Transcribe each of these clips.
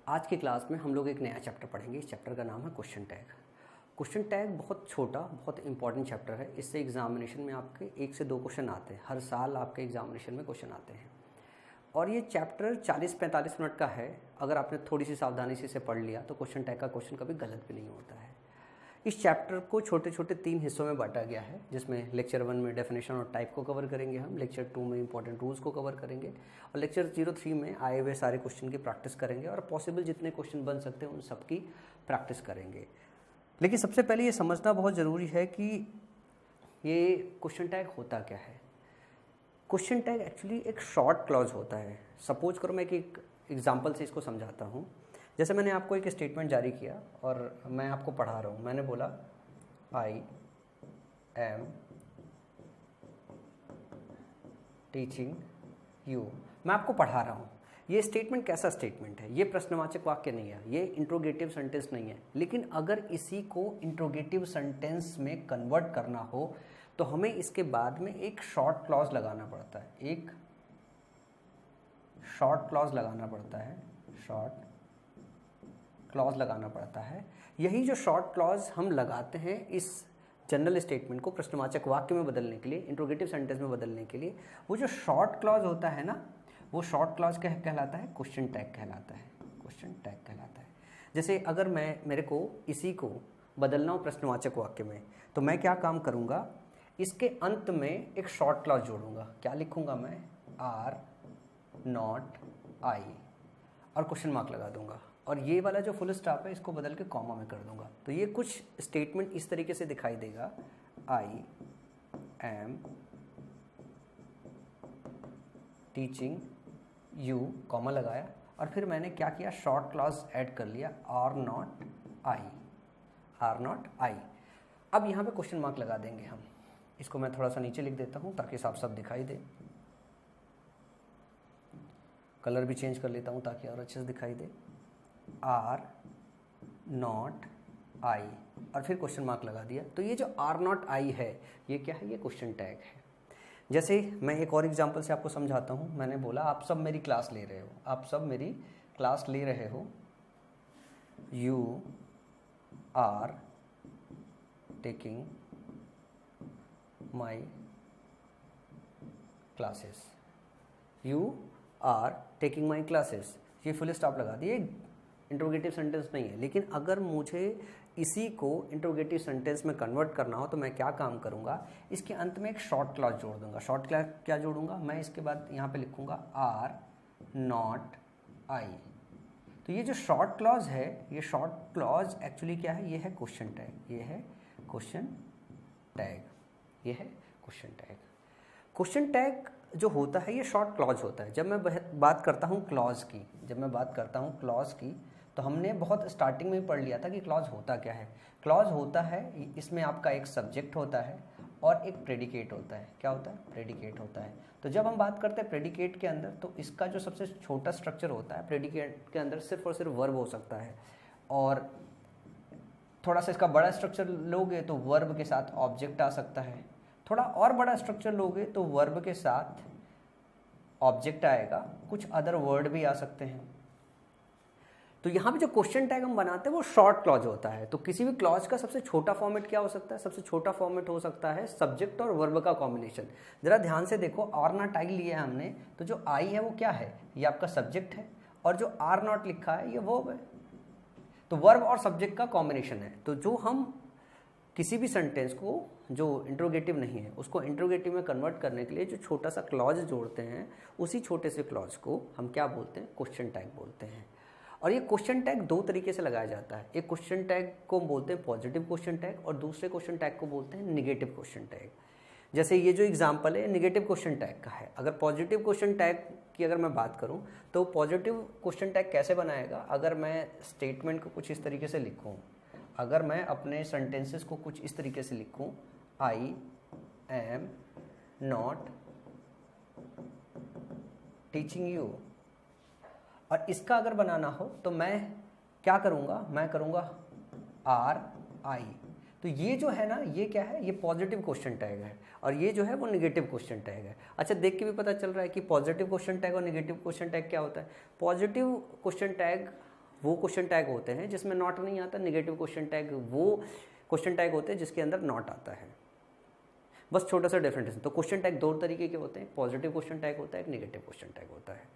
आज की क्लास में हम लोग एक नया चैप्टर पढ़ेंगे। इस चैप्टर का नाम है क्वेश्चन टैग। क्वेश्चन टैग बहुत छोटा, बहुत इंपॉर्टेंट चैप्टर है। इससे एग्जामिनेशन में आपके 1 से 2 क्वेश्चन आते हैं। हर साल आपके एग्जामिनेशन में क्वेश्चन आते हैं और ये चैप्टर 40-45 मिनट का है। अगर आपने थोड़ी सी सावधानी से इसे पढ़ लिया तो क्वेश्चन टैग का क्वेश्चन कभी गलत भी नहीं होता है। इस चैप्टर को छोटे छोटे 3 हिस्सों में बांटा गया है, जिसमें लेक्चर 1 में डेफिनेशन और टाइप को कवर करेंगे हम, लेक्चर 2 में इंपॉर्टेंट रूल्स को कवर करेंगे और लेक्चर 03 में आए हुए सारे क्वेश्चन की प्रैक्टिस करेंगे और पॉसिबल जितने क्वेश्चन बन सकते हैं उन सब की प्रैक्टिस करेंगे। लेकिन सबसे पहले ये समझना बहुत ज़रूरी है कि ये क्वेश्चन टैग होता क्या है। क्वेश्चन टैग एक्चुअली एक शॉर्ट क्लॉज होता है। सपोज करो मैं एक एग्जाम्पल से इसको समझाता हूँ। जैसे मैंने आपको एक स्टेटमेंट जारी किया और मैं आपको पढ़ा रहा हूँ। मैंने बोला आई एम टीचिंग यू, मैं आपको पढ़ा रहा हूँ। ये स्टेटमेंट कैसा स्टेटमेंट है? ये प्रश्नवाचक वाक्य नहीं है, ये इंट्रोगेटिव सेंटेंस नहीं है। लेकिन अगर इसी को इंट्रोगेटिव सेंटेंस में कन्वर्ट करना हो तो हमें इसके बाद में एक शॉर्ट क्लॉज लगाना पड़ता है। एक शॉर्ट क्लॉज लगाना पड़ता है, शॉर्ट क्लॉज लगाना पड़ता है। यही जो शॉर्ट क्लॉज हम लगाते हैं इस जनरल स्टेटमेंट को प्रश्नवाचक वाक्य में बदलने के लिए, इंट्रोगेटिव सेंटेंस में बदलने के लिए, वो जो शॉर्ट क्लॉज होता है ना, वो शॉर्ट क्लॉज कहलाता है क्वेश्चन टैग कहलाता है। क्वेश्चन टैग कहलाता है। जैसे अगर मेरे को इसी को बदलना हो प्रश्नवाचक वाक्य में, तो मैं क्या काम करूँगा, इसके अंत में एक शॉर्ट क्लॉज जोड़ूंगा। क्या लिखूंगा मैं? आर नॉट आई और क्वेश्चन मार्क लगा दूंगा और ये वाला जो फुल स्टॉप है इसको बदल के कॉमा में कर दूंगा। तो ये कुछ स्टेटमेंट इस तरीके से दिखाई देगा, I am teaching you, comma लगाया और फिर मैंने क्या किया, शॉर्ट क्लॉज ऐड कर लिया, are not I, are not I. अब यहाँ पे क्वेश्चन मार्क लगा देंगे हम। इसको मैं थोड़ा सा नीचे लिख देता हूँ ताकि साफ साफ दिखाई दे। कलर भी चेंज कर लेता हूँ ताकि और अच्छे से दिखाई दे। आर नॉट आई और फिर क्वेश्चन मार्क लगा दिया। तो ये जो आर नॉट आई है ये क्या है? ये क्वेश्चन टैग है। जैसे मैं एक और एग्जांपल से आपको समझाता हूँ। मैंने बोला आप सब मेरी क्लास ले रहे हो, आप सब मेरी क्लास ले रहे हो। You are taking my classes, you are taking my classes. ये फुल स्टॉप लगा दिए। इंट्रोगेटिव सेंटेंस नहीं है, लेकिन अगर मुझे इसी को इंट्रोगेटिव सेंटेंस में कन्वर्ट करना हो तो मैं क्या काम करूंगा, इसके अंत में एक शॉर्ट क्लॉज जोड़ दूंगा। शॉर्ट क्लॉज क्या जोड़ूंगा मैं? इसके बाद यहाँ पे लिखूंगा आर नॉट आई। तो ये जो शॉर्ट क्लॉज है, ये शॉर्ट क्लॉज एक्चुअली क्या है? ये है क्वेश्चन टैग। ये है क्वेश्चन टैग, ये है क्वेश्चन टैग। क्वेश्चन टैग जो होता है ये शॉर्ट क्लॉज होता है। जब मैं बात करता हूँ क्लॉज की, तो हमने बहुत स्टार्टिंग में पढ़ लिया था कि क्लॉज होता क्या है। क्लॉज होता है, इसमें आपका एक सब्जेक्ट होता है और एक प्रेडिकेट होता है। क्या होता है? प्रेडिकेट होता है। तो जब हम बात करते हैं प्रेडिकेट के अंदर, तो इसका जो सबसे छोटा स्ट्रक्चर होता है, प्रेडिकेट के अंदर सिर्फ और सिर्फ वर्ब हो सकता है। और थोड़ा सा इसका बड़ा स्ट्रक्चर लोगे तो वर्ब के साथ ऑब्जेक्ट आ सकता है। थोड़ा और बड़ा स्ट्रक्चर लोगे तो वर्ब के साथ ऑब्जेक्ट आएगा, कुछ अदर वर्ड भी आ सकते हैं। तो यहाँ पे जो क्वेश्चन टैग हम बनाते हैं वो शॉर्ट क्लॉज होता है। तो किसी भी क्लॉज का सबसे छोटा फॉर्मेट क्या हो सकता है? सबसे छोटा फॉर्मेट हो सकता है सब्जेक्ट और वर्ब का कॉम्बिनेशन। जरा ध्यान से देखो, आर नॉट आई लिया है हमने, तो जो आई है वो क्या है? ये आपका सब्जेक्ट है और जो आर नॉट लिखा है ये वर्ब है। तो वर्ब और सब्जेक्ट का कॉम्बिनेशन है। तो जो हम किसी भी सेंटेंस को जो इंट्रोगेटिव नहीं है उसको इंट्रोगेटिव में कन्वर्ट करने के लिए जो छोटा सा क्लॉज जोड़ते हैं, उसी छोटे से क्लॉज को हम क्या बोलते हैं? क्वेश्चन टैग बोलते हैं। और ये क्वेश्चन टैग 2 तरीके से लगाया जाता है। एक क्वेश्चन टैग को बोलते हैं पॉजिटिव क्वेश्चन टैग और दूसरे क्वेश्चन टैग को बोलते हैं निगेटिव क्वेश्चन टैग। जैसे ये जो एग्जाम्पल है निगेटिव क्वेश्चन टैग का है। अगर पॉजिटिव क्वेश्चन टैग की अगर मैं बात करूं तो पॉजिटिव क्वेश्चन टैग कैसे बनाएगा? अगर मैं स्टेटमेंट को कुछ इस तरीके से लिखूं, अगर मैं अपने सेंटेंसेस को कुछ इस तरीके से लिखूं, I am not teaching you, और इसका अगर बनाना हो तो मैं क्या करूँगा? मैं करूँगा आर आई। तो ये जो है ना, ये क्या है? ये पॉजिटिव क्वेश्चन टैग है और ये जो है वो निगेटिव क्वेश्चन टैग है। अच्छा, देख के भी पता चल रहा है कि पॉजिटिव क्वेश्चन टैग और निगेटिव क्वेश्चन टैग क्या होता है। पॉजिटिव क्वेश्चन टैग वो क्वेश्चन टैग होते हैं जिसमें नॉट नहीं आता, नेगेटिव क्वेश्चन टैग वो क्वेश्चन टैग होते हैं जिसके अंदर नॉट आता है। बस छोटा सा डिफरेंस है। तो क्वेश्चन टैग दो तरीके के होते हैं, पॉजिटिव क्वेश्चन टैग होता है, एक नेगेटिव क्वेश्चन टैग होता है।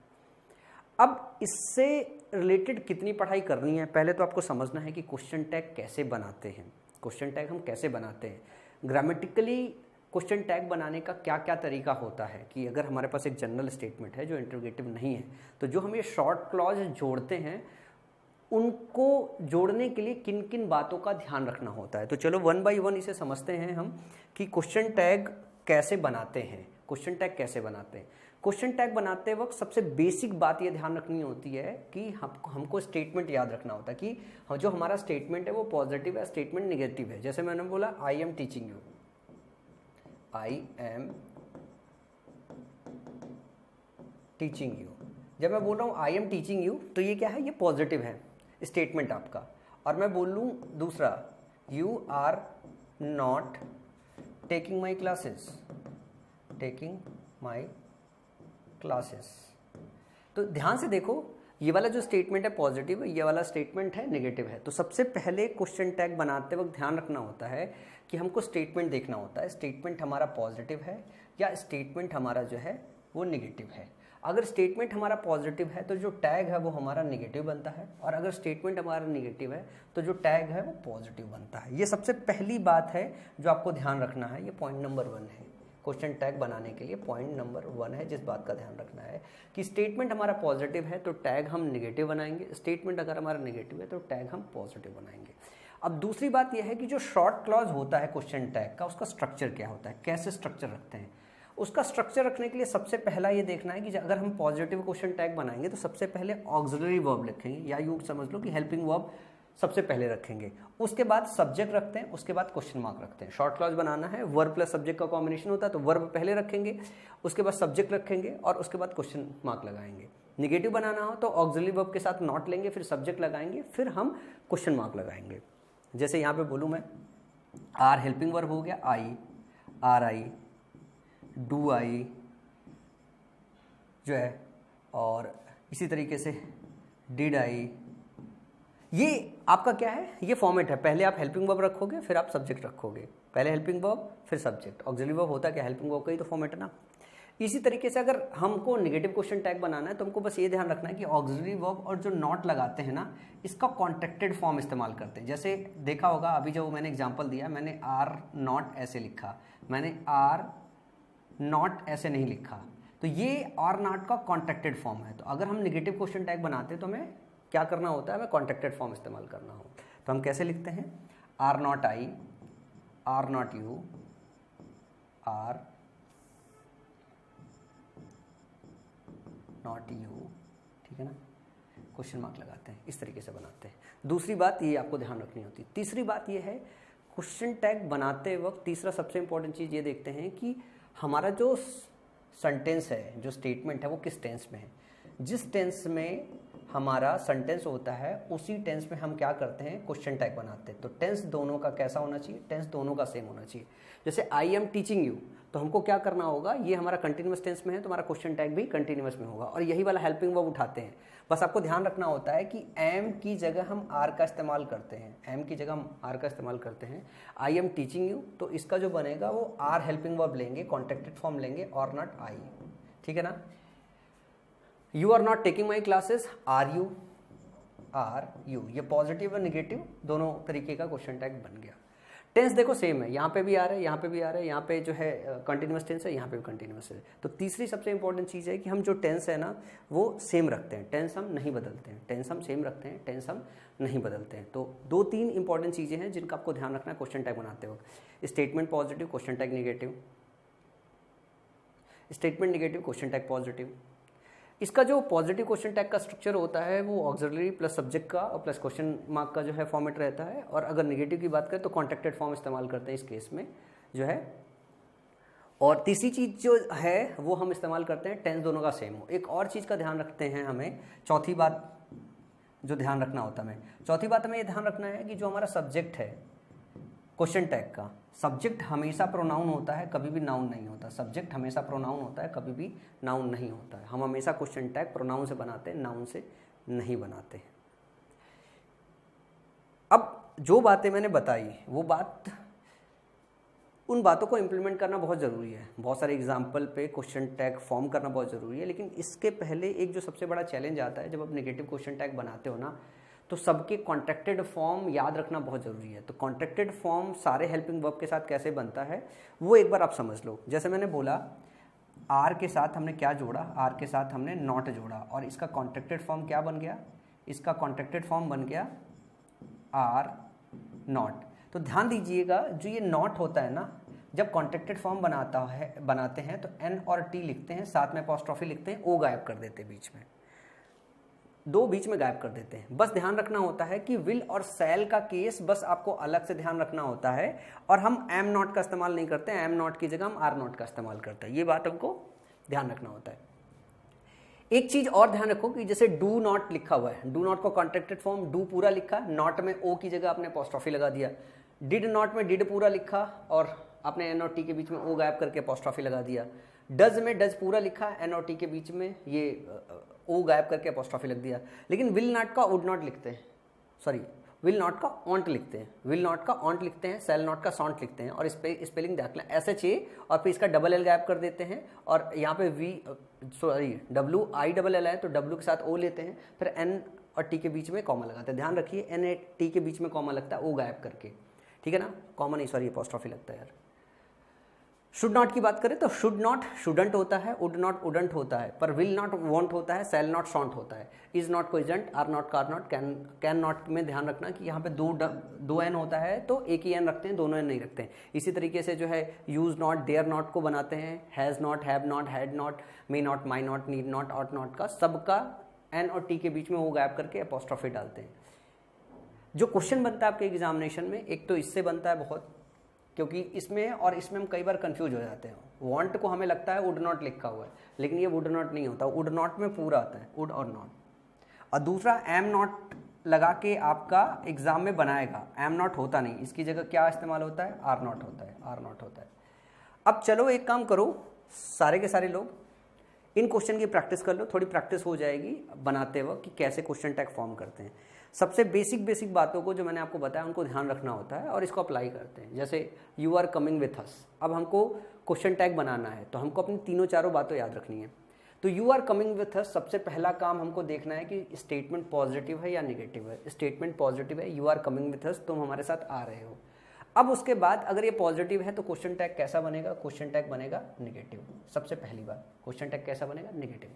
अब इससे रिलेटेड कितनी पढ़ाई करनी है, पहले तो आपको समझना है कि क्वेश्चन टैग कैसे बनाते हैं। क्वेश्चन टैग हम कैसे बनाते हैं, ग्रामेटिकली क्वेश्चन टैग बनाने का क्या क्या तरीका होता है कि अगर हमारे पास एक जनरल स्टेटमेंट है जो इंटरोगेटिव नहीं है, तो जो हम ये शॉर्ट क्लॉज जोड़ते हैं उनको जोड़ने के लिए किन किन बातों का ध्यान रखना होता है। तो चलो वन बाय वन इसे समझते हैं हम कि क्वेश्चन टैग कैसे बनाते हैं। क्वेश्चन टैग कैसे बनाते हैं, क्वेश्चन टैग बनाते वक्त सबसे बेसिक बात ये ध्यान रखनी होती है कि हमको स्टेटमेंट याद रखना होता है कि जो हमारा स्टेटमेंट है वो पॉजिटिव है, स्टेटमेंट नेगेटिव है। जैसे मैंने बोला I am teaching you, I am teaching you. जब मैं बोल रहा हूँ आई एम टीचिंग यू तो ये क्या है, ये पॉजिटिव है स्टेटमेंट आपका। और मैं बोल लूँ दूसरा, you are not taking my classes, taking my classes. तो ध्यान से देखो, ये वाला जो स्टेटमेंट है पॉजिटिव है, ये वाला स्टेटमेंट है नेगेटिव है। तो सबसे पहले क्वेश्चन टैग बनाते वक्त ध्यान रखना होता है कि हमको स्टेटमेंट देखना होता है, स्टेटमेंट हमारा पॉजिटिव है या स्टेटमेंट हमारा जो है वो नेगेटिव है। अगर स्टेटमेंट हमारा पॉजिटिव है तो जो टैग है वो हमारा नेगेटिव बनता है, और अगर स्टेटमेंट हमारा नेगेटिव है तो जो टैग है वो पॉजिटिव बनता है। ये सबसे पहली बात है जो आपको ध्यान रखना है, ये पॉइंट नंबर 1 है। क्वेश्चन टैग बनाने के लिए पॉइंट नंबर 1 है जिस बात का ध्यान रखना है कि स्टेटमेंट हमारा पॉजिटिव है तो टैग हम नेगेटिव बनाएंगे, स्टेटमेंट अगर हमारा नेगेटिव है तो टैग हम पॉजिटिव बनाएंगे। अब दूसरी बात यह है कि जो शॉर्ट क्लॉज होता है क्वेश्चन टैग का, उसका स्ट्रक्चर क्या होता है, कैसे स्ट्रक्चर रखते हैं। उसका स्ट्रक्चर रखने के लिए सबसे पहला ये देखना है कि अगर हम पॉजिटिव क्वेश्चन टैग बनाएंगे तो सबसे पहले ऑक्सिलरी वर्ब लिखेंगे, या यूँ समझ लो कि हेल्पिंग वर्ब सबसे पहले रखेंगे। उसके बाद सब्जेक्ट रखते हैं, उसके बाद क्वेश्चन मार्क रखते हैं। शॉर्ट क्लॉज बनाना है, वर्ब प्लस सब्जेक्ट का कॉम्बिनेशन होता है, तो वर्ब पहले रखेंगे, उसके बाद सब्जेक्ट रखेंगे और उसके बाद क्वेश्चन मार्क लगाएंगे। नेगेटिव बनाना हो तो ऑक्सिलरी वर्ब के साथ नॉट लेंगे, फिर सब्जेक्ट लगाएंगे, फिर हम क्वेश्चन मार्क लगाएंगे। जैसे यहाँ पे बोलूँ मैं, आर हेल्पिंग वर्ब हो गया, आई, आर आई, डू आई जो है, और इसी तरीके से डिड आई। ये आपका क्या है, ये फॉर्मेट है। पहले आप हेल्पिंग वर्ब रखोगे, फिर आप सब्जेक्ट रखोगे, पहले हेल्पिंग वर्ब फिर सब्जेक्ट। ऑक्सिलरी वर्ब होता है क्या, हेल्पिंग वर्ब का ही तो फॉर्मेट है ना। इसी तरीके से अगर हमको नेगेटिव क्वेश्चन टैग बनाना है तो हमको बस ये ध्यान रखना है कि ऑक्सिलरी वर्ब और जो नॉट लगाते हैं ना, इसका कॉन्ट्रैक्टेड फॉर्म इस्तेमाल करते हैं। जैसे देखा होगा अभी जो मैंने एग्जाम्पल दिया, मैंने आर नॉट ऐसे लिखा, मैंने आर नॉट ऐसे नहीं लिखा, तो ये आर नॉट का कॉन्ट्रैक्टेड फॉर्म है। तो अगर हम नेगेटिव क्वेश्चन टैग बनाते हैं तो हमें क्या करना होता है, हमें कॉन्ट्रैक्टेड फॉर्म इस्तेमाल करना हो। तो हम कैसे लिखते हैं, are not I, are not you, are not you, ठीक है ना, क्वेश्चन मार्क लगाते हैं, इस तरीके से बनाते हैं। दूसरी बात ये आपको ध्यान रखनी होती है। तीसरी बात ये है, क्वेश्चन टैग बनाते वक्त तीसरा सबसे इंपॉर्टेंट चीज़ ये देखते हैं कि हमारा जो सेंटेंस है, जो स्टेटमेंट है, वो किस टेंस में है। जिस टेंस में हमारा सेंटेंस होता है उसी टेंस में हम क्या करते हैं, क्वेश्चन टैग बनाते हैं। तो टेंस दोनों का कैसा होना चाहिए, टेंस दोनों का सेम होना चाहिए। जैसे आई एम टीचिंग यू, तो हमको क्या करना होगा, ये हमारा कंटिन्यूअस टेंस में है तो हमारा क्वेश्चन टैग भी कंटिन्यूअस में होगा, और यही वाला हेल्पिंग वर्ब उठाते हैं। बस आपको ध्यान रखना होता है कि एम की जगह हम आर का इस्तेमाल करते हैं, एम की जगह हम आर का इस्तेमाल करते हैं। आई एम टीचिंग यू, तो इसका जो बनेगा वो आर हेल्पिंग वर्ब लेंगे, कॉन्ट्रैक्टेड फॉर्म लेंगे, और नॉट आई, ठीक है ना। You are not taking my classes, are you, are you, ये पॉजिटिव और निगेटिव दोनों तरीके का क्वेश्चन टैग बन गया। टेंस देखो सेम है, यहाँ पे भी आ रहा है, यहाँ पे भी आ रहा है, यहाँ पे जो है कंटिन्यूअस टेंस है, यहाँ पे भी कंटिन्यूअस है। तो तीसरी सबसे इंपॉर्टेंट चीज़ है कि हम जो टेंस है ना वो सेम रखते हैं, टेंस हम नहीं बदलते हैं, टेंस हम सेम रखते हैं, टेंस हम नहीं बदलते हैं। तो 2-3 इंपॉर्टेंट चीज़ें हैं जिनका आपको ध्यान रखना है क्वेश्चन टैग बनाते वक्त। Statement positive, question tag negative, statement negative, question tag positive. इसका जो पॉजिटिव क्वेश्चन टैग का स्ट्रक्चर होता है वो ऑक्सिलरी प्लस सब्जेक्ट का और प्लस क्वेश्चन मार्क का जो है फॉर्मेट रहता है, और अगर नेगेटिव की बात करें तो कॉन्ट्रैक्टेड फॉर्म इस्तेमाल करते हैं इस केस में जो है। और तीसरी चीज़ जो है वो हम इस्तेमाल करते हैं टेंस दोनों का सेम हो। एक और चीज़ का ध्यान रखते हैं हमें, चौथी बात जो ध्यान रखना होता है हमें, चौथी बात हमें ये ध्यान रखना है कि जो हमारा सब्जेक्ट है क्वेश्चन टैग का, सब्जेक्ट हमेशा प्रोनाउन होता है, कभी भी नाउन नहीं होता। सब्जेक्ट हमेशा प्रोनाउन होता है, कभी भी नाउन नहीं होता है। हम हमेशा क्वेश्चन टैग प्रोनाउन से बनाते हैं, नाउन से नहीं बनाते हैं। जो बातें मैंने बताई वो उन बातों को इम्प्लीमेंट करना बहुत ज़रूरी है। बहुत सारे एग्जाम्पल पे क्वेश्चन टैग फॉर्म करना बहुत ज़रूरी है, लेकिन इसके पहले एक जो सबसे बड़ा चैलेंज आता है, जब आप नेगेटिव क्वेश्चन टैग बनाते हो ना, तो सबके कॉन्ट्रैक्टेड फॉर्म याद रखना बहुत ज़रूरी है। तो कॉन्ट्रैक्टेड फॉर्म सारे हेल्पिंग वर्ब के साथ कैसे बनता है वो एक बार आप समझ लो। जैसे मैंने बोला आर के साथ हमने क्या जोड़ा, आर के साथ हमने नॉट जोड़ा, और इसका कॉन्ट्रैक्टेड फॉर्म क्या बन गया, इसका कॉन्ट्रैक्टेड फॉर्म बन गया आर नॉट। तो ध्यान दीजिएगा, जो ये नॉट होता है ना, जब कॉन्ट्रैक्टेड फॉर्म बनाते हैं तो एन और टी लिखते हैं, साथ में अपॉस्ट्रोफी लिखते हैं, ओ गायब कर देते हैं, बीच में दो बीच में गायब कर देते हैं। बस ध्यान रखना होता है कि विल और शैल का केस बस आपको अलग से ध्यान रखना होता है, और हम एम नॉट का इस्तेमाल नहीं करते हैं, एम नॉट की जगह हम आर नॉट का इस्तेमाल करते हैं। ये बात हमको ध्यान रखना होता है। एक चीज और ध्यान रखो कि जैसे डू नॉट लिखा हुआ है, डू नॉट को कॉन्ट्रैक्टेड फॉर्म डू पूरा लिखा, नॉट में ओ की जगह आपने अपॉस्ट्रोफी लगा दिया। डिड नॉट में डिड पूरा लिखा और आपने एन और टी के बीच में ओ गायब करके अपॉस्ट्रोफी लगा दिया। डज में डज पूरा लिखा, एन और टी के बीच में ये ओ गायब करके अपॉस्ट्रोफी लग दिया। लेकिन विल नॉट का वुड नॉट लिखते हैं, सॉरी विल नॉट का ऑन्ट लिखते हैं, विल नॉट का ऑन्ट लिखते हैं, सेल नॉट का सॉन्ट लिखते हैं, और स्पेलिंग देख लें SHA, और फिर इसका डबल एल गायब कर देते हैं, और यहाँ पे WILL है तो W के साथ O लेते हैं, फिर N और T के बीच में कॉमा लगाते हैं। ध्यान रखिए N T के बीच में कॉमा लगता है O गायब करके, ठीक है ना, कॉमा नहीं, सॉरी अपॉस्ट्रोफी लगता है यार। शुड नॉट की बात करें तो शुड नॉट शुडंट होता है, वुड नॉट वुडंट होता है, पर विल नॉट वॉन्ट होता है, सेल नॉट शॉन्ट होता है, इज नॉट को isn't, are not aren't, cannot में ध्यान रखना कि यहाँ पे दो एन होता है तो एक ही एन रखते हैं, दोनों एन नहीं रखते हैं। इसी तरीके से जो है यूज नॉट डेयर नॉट को बनाते हैं, has not, have not, had not, may not, might not, need not, ought not का सबका एन और टी के बीच में वो गायब करके अपॉस्ट्रोफी डालते हैं। जो क्वेश्चन बनता है आपके एग्जामिनेशन में, एक तो इससे बनता है बहुत, क्योंकि इसमें और इसमें हम कई बार कंफ्यूज हो जाते हैं। वांट को हमें लगता है वुड नॉट लिखा हुआ है, लेकिन ये वुड नॉट नहीं होता, वुड नॉट में पूरा आता है वुड और नॉट। और दूसरा एम नॉट लगा के आपका एग्जाम में बनाएगा, एम नॉट होता नहीं, इसकी जगह क्या इस्तेमाल होता है, आर नॉट होता है, आर नॉट होता है। अब चलो एक काम करो, सारे के सारे लोग इन क्वेश्चन की प्रैक्टिस कर लो, थोड़ी प्रैक्टिस हो जाएगी बनाते वक्त कि कैसे क्वेश्चन टैग फॉर्म करते हैं। सबसे बेसिक बातों को जो मैंने आपको बताया उनको ध्यान रखना होता है और इसको अप्लाई करते हैं। जैसे you are coming with us, अब हमको क्वेश्चन टैग बनाना है तो हमको अपनी तीनों चारों बातें याद रखनी है। तो you are coming with us, सबसे पहला काम हमको देखना है कि स्टेटमेंट पॉजिटिव है या निगेटिव है। स्टेटमेंट पॉजिटिव है, you are coming with us, तुम हमारे साथ आ रहे हो। अब उसके बाद अगर ये पॉजिटिव है तो क्वेश्चन टैग कैसा बनेगा, क्वेश्चन टैग बनेगा निगेटिव। सबसे पहली बात, क्वेश्चन टैग कैसा बनेगा, निगेटिव।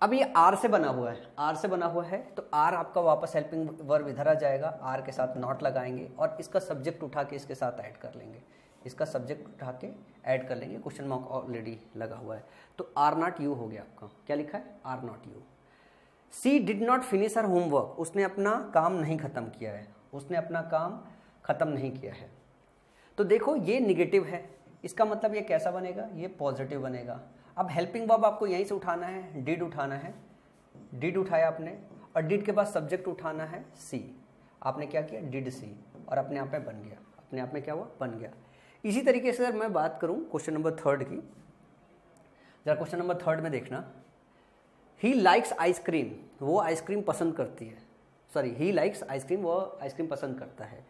अब ये आर से बना हुआ है, आर से बना हुआ है तो आर आपका वापस हेल्पिंग वर्ब इधर आ जाएगा, आर के साथ नॉट लगाएंगे और इसका सब्जेक्ट उठा के इसके साथ ऐड कर लेंगे, इसका सब्जेक्ट उठा के ऐड कर लेंगे, क्वेश्चन मार्क ऑलरेडी लगा हुआ है तो आर नॉट यू हो गया आपका। क्या लिखा है, are not you. She did not finish her homework, उसने अपना काम नहीं खत्म किया है, उसने अपना काम खत्म नहीं किया है। तो देखो ये निगेटिव है, इसका मतलब ये कैसा बनेगा, ये पॉजिटिव बनेगा। अब हेल्पिंग वर्ब आपको यहीं से उठाना है, डिड उठाना है, डिड उठाया आपने और डिड के बाद सब्जेक्ट उठाना है सी। आपने क्या किया, डिड सी, और अपने आप में बन गया, अपने आप में क्या हुआ, बन गया। इसी तरीके से अगर मैं बात करूं क्वेश्चन नंबर 3 की, जरा क्वेश्चन नंबर 3 में देखना, ही लाइक्स आइसक्रीम, वो आइसक्रीम पसंद करती है, सॉरी ही लाइक्स आइसक्रीम, वो आइसक्रीम पसंद करता है।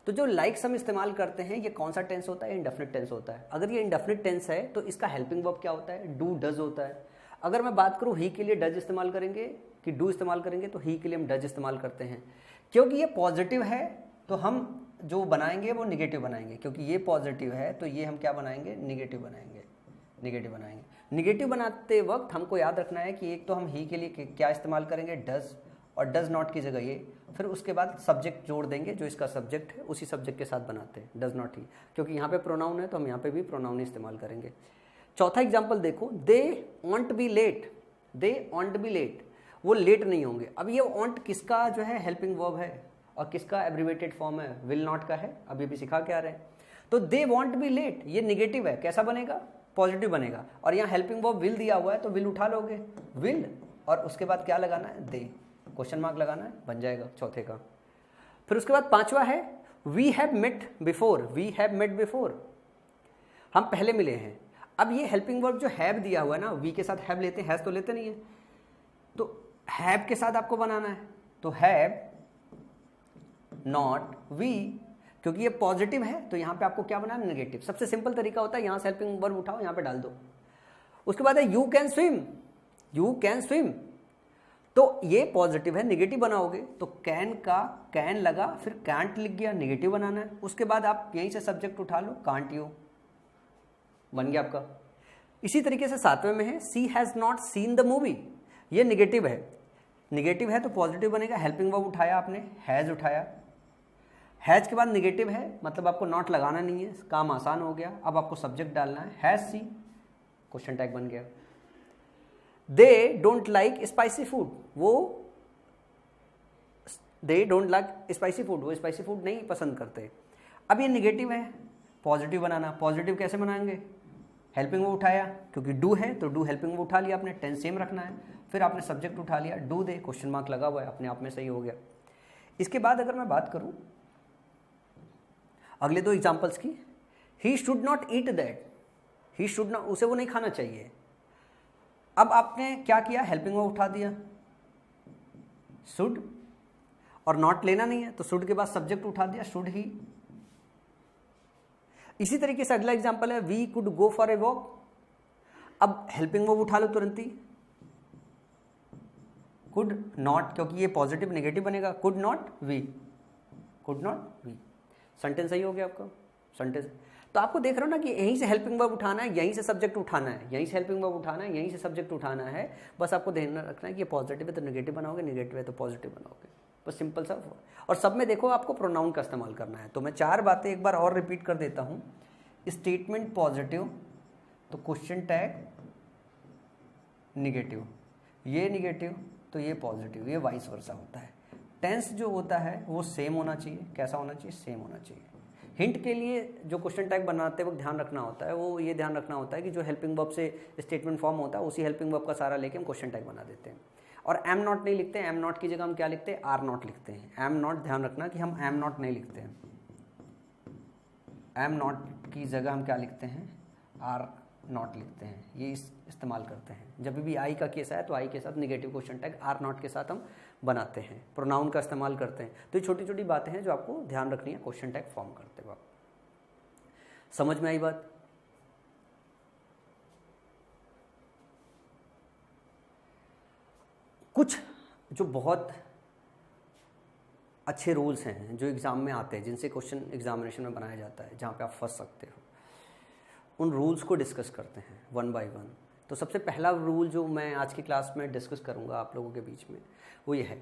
तो जो लाइक्स हम इस्तेमाल करते हैं ये कौन सा टेंस होता है, इंडेफिनिट टेंस होता है। अगर ये इंडेफिनिट टेंस है तो इसका हेल्पिंग वर्ब क्या होता है, डू डज होता है। अगर मैं बात करूँ ही के लिए डज इस्तेमाल करेंगे कि डू इस्तेमाल करेंगे, तो ही के लिए हम डज इस्तेमाल करते हैं। क्योंकि ये पॉजिटिव है तो हम जो बनाएंगे वो निगेटिव बनाएंगे, क्योंकि ये पॉजिटिव है तो ये हम क्या बनाएंगे, निगेटिव बनाएंगे, निगेटिव बनाएंगे। निगेटिव बनाते वक्त हमको याद रखना है कि एक तो हम ही के लिए क्या इस्तेमाल करेंगे, डज, और डज नॉट की जगह ये, फिर उसके बाद सब्जेक्ट जोड़ देंगे, जो इसका सब्जेक्ट है उसी सब्जेक्ट के साथ बनाते हैं, डज नॉट ही, क्योंकि यहाँ पे प्रोनाउन है तो हम यहाँ पे भी प्रोनाउन इस्तेमाल करेंगे। चौथा एग्जाम्पल देखो, they won't be late, they won't be late, वो लेट नहीं होंगे। अब ये वॉन्ट किसका जो है हेल्पिंग वर्ब है और किसका एब्रिवेटेड फॉर्म है, विल नॉट का है, अभी भी सिखा के आ रहे हैं। तो दे वॉन्ट बी लेट ये निगेटिव है, कैसा बनेगा, पॉजिटिव बनेगा, और यहाँ हेल्पिंग वर्ब विल दिया हुआ है तो विल उठा लोगे, विल, और उसके बाद क्या लगाना है, दे, क्वेश्चन मार्क लगाना है, बन जाएगा चौथे का। फिर उसके बाद पांचवा है, we have met before, we have met before, हम पहले मिले हैं। अब ये हेल्पिंग वर्ब जो हैव दिया हुआ है ना, वी के साथ हैव लेते हैं, हैज तो लेते नहीं है, तो हैव के साथ आपको बनाना है। तो हैव नॉट वी, क्योंकि ये पॉजिटिव है तो यहाँ पे आपको क्या बनाना, नेगेटिव। सबसे सिंपल तरीका होता है यहाँ से हेल्पिंग वर्ब उठाओ, यहाँ पे डाल दो। उसके बाद है you can swim, you can swim, तो ये पॉजिटिव है, नेगेटिव बनाओगे तो कैन का कैन लगा, फिर कैंट लिख गया, नेगेटिव बनाना है। उसके बाद आप यहीं से सब्जेक्ट उठा लो, कांट यू, बन गया आपका। इसी तरीके से 7वें में है she has not seen the movie, ये नेगेटिव है, नेगेटिव है तो पॉजिटिव बनेगा, हेल्पिंग वर्ब उठाया आपने, हैज उठाया, हैज के बाद नेगेटिव है मतलब आपको नॉट लगाना नहीं है, काम आसान हो गया। अब आपको सब्जेक्ट डालना है, हैज सी, क्वेश्चन टैग बन गया। They don't like spicy food, वो they don't like spicy food, वो स्पाइसी फूड नहीं पसंद करते। अब ये नेगेटिव है, पॉजिटिव बनाना, पॉजिटिव कैसे बनाएंगे, हेल्पिंग वर्ब उठाया, क्योंकि डू है तो डू हेल्पिंग वर्ब उठा लिया आपने, टेंस सेम रखना है, फिर आपने सब्जेक्ट उठा लिया, डू दे, क्वेश्चन मार्क लगा हुआ है, अपने आप में सही हो गया। इसके बाद अगर मैं बात करूं अगले 2 एग्जांपल्स की, he should not eat that, he should not, उसे वो नहीं खाना चाहिए। अब आपने क्या किया, हेल्पिंग वर्ब उठा दिया शुड, और नॉट लेना नहीं है तो शुड के बाद सब्जेक्ट उठा दिया, शुड ही। इसी तरीके से अगला एग्जांपल है we could go for a walk, अब हेल्पिंग वर्ब उठा लो तुरंत ही, कुड नॉट, क्योंकि ये पॉजिटिव नेगेटिव बनेगा, could not we, could not we, sentence सही हो गया आपका सेंटेंस। तो आपको देख रहे हो ना कि यहीं से हेल्पिंग वर्ब उठाना है, यहीं से सब्जेक्ट उठाना है, यहीं से हेल्पिंग वर्ब उठाना है, यहीं से सब्जेक्ट उठाना है। बस आपको ध्यान रखना है कि ये पॉजिटिव है तो नेगेटिव बनाओगे, नेगेटिव है तो पॉजिटिव बनाओगे, बस सिंपल सा। और सब में देखो आपको प्रोनाउन का इस्तेमाल करना है। तो मैं 4 बातें एक बार और रिपीट कर देता हूँ। स्टेटमेंट पॉजिटिव तो क्वेश्चन टैग नेगेटिव, ये नेगेटिव तो ये पॉजिटिव, ये वाइस वर्सा होता है। टेंस जो होता है वो सेम होना चाहिए, कैसा होना चाहिए, सेम होना चाहिए। हिंट के लिए जो क्वेश्चन टैग बनाते वक्त ध्यान रखना होता है वो ये ध्यान रखना होता है कि जो हेल्पिंग वर्ब से स्टेटमेंट फॉर्म होता है उसी हेल्पिंग वर्ब का सारा लेके हम क्वेश्चन टैग बना देते हैं। और एम नॉट नहीं लिखते हैं, एम नॉट की जगह हम क्या लिखते हैं, आर नॉट लिखते हैं। एम नॉट, ध्यान रखना कि हम एम नॉट नहीं लिखते हैं, एम नॉट की जगह हम क्या लिखते हैं, आर नॉट लिखते हैं। ये इस्तेमाल करते हैं जब भी आई का केस आए तो आई के साथ negative question tag are not के साथ हम बनाते हैं, प्रोनाउन का इस्तेमाल करते हैं। तो ये छोटी छोटी बातें हैं जो आपको ध्यान रखनी है क्वेश्चन टैग फॉर्म करते वक्त। समझ में आई बात? कुछ जो बहुत अच्छे रूल्स हैं जो एग्ज़ाम में आते हैं, जिनसे क्वेश्चन एग्जामिनेशन में बनाया जाता है, जहाँ पे आप फंस सकते हो, उन रूल्स को डिस्कस करते हैं 1 बाय 1। तो सबसे पहला रूल जो मैं आज की क्लास में डिस्कस करूँगा आप लोगों के बीच में वो ये है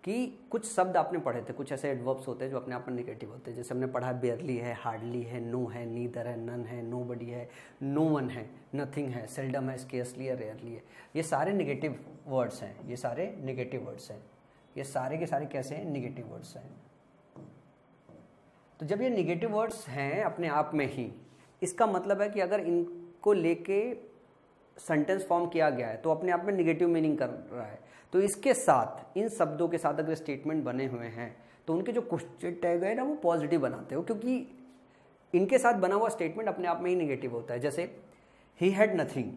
कि कुछ शब्द आपने पढ़े थे, कुछ ऐसे एडवर्ब्स होते हैं जो अपने आप में नेगेटिव होते हैं। जैसे हमने पढ़ा बेयरली है, हार्डली है, नो है, नीदर है, नन है, नोबडी है, नो वन है, नथिंग है, सेल्डम है, स्केर्सली है, रेयरली है। ये सारे नेगेटिव वर्ड्स हैं, ये सारे नेगेटिव वर्ड्स हैं, ये सारे के सारे कैसे हैं, नेगेटिव वर्ड्स हैं। तो जब ये नेगेटिव वर्ड्स हैं अपने आप में ही, इसका मतलब है कि अगर इनको लेके सेंटेंस फॉर्म किया गया है तो अपने आप में नेगेटिव मीनिंग कर रहा है। तो इसके साथ, इन शब्दों के साथ अगर स्टेटमेंट बने हुए हैं तो उनके जो क्वेश्चन टैग है ना वो पॉजिटिव बनाते हो, क्योंकि इनके साथ बना हुआ स्टेटमेंट अपने आप में ही नेगेटिव होता है। जैसे ही हैड नथिंग,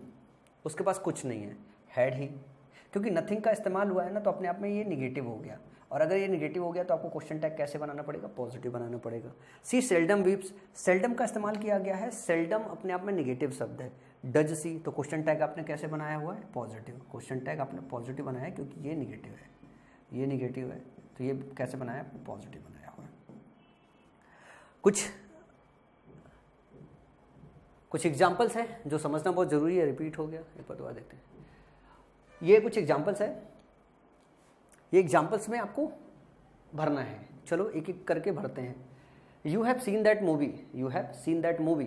उसके पास कुछ नहीं है, हैड ही, क्योंकि नथिंग का इस्तेमाल हुआ है ना तो अपने आप में ये नेगेटिव हो गया। और अगर ये नेगेटिव हो गया तो आपको क्वेश्चन टैग कैसे बनाना पड़ेगा, पॉजिटिव बनाना पड़ेगा। सी सेल्डम वीप्स, सेल्डम का इस्तेमाल किया गया है, सेल्डम अपने आप में नेगेटिव शब्द है। डज सी, तो क्वेश्चन टैग आपने कैसे बनाया हुआ है, पॉजिटिव। क्वेश्चन टैग आपने पॉजिटिव बनाया है क्योंकि ये नेगेटिव है, ये नेगेटिव है, तो ये कैसे बनाया, पॉजिटिव बनाया हुआ है। कुछ एग्जाम्पल्स हैं जो समझना बहुत ज़रूरी है, रिपीट हो गया, एक बार दोबारा देखते हैं। ये कुछ एग्जाम्पल्स है, ये एग्जाम्पल्स में आपको भरना है। चलो एक एक करके भरते हैं। You have seen that movie, you have seen that movie,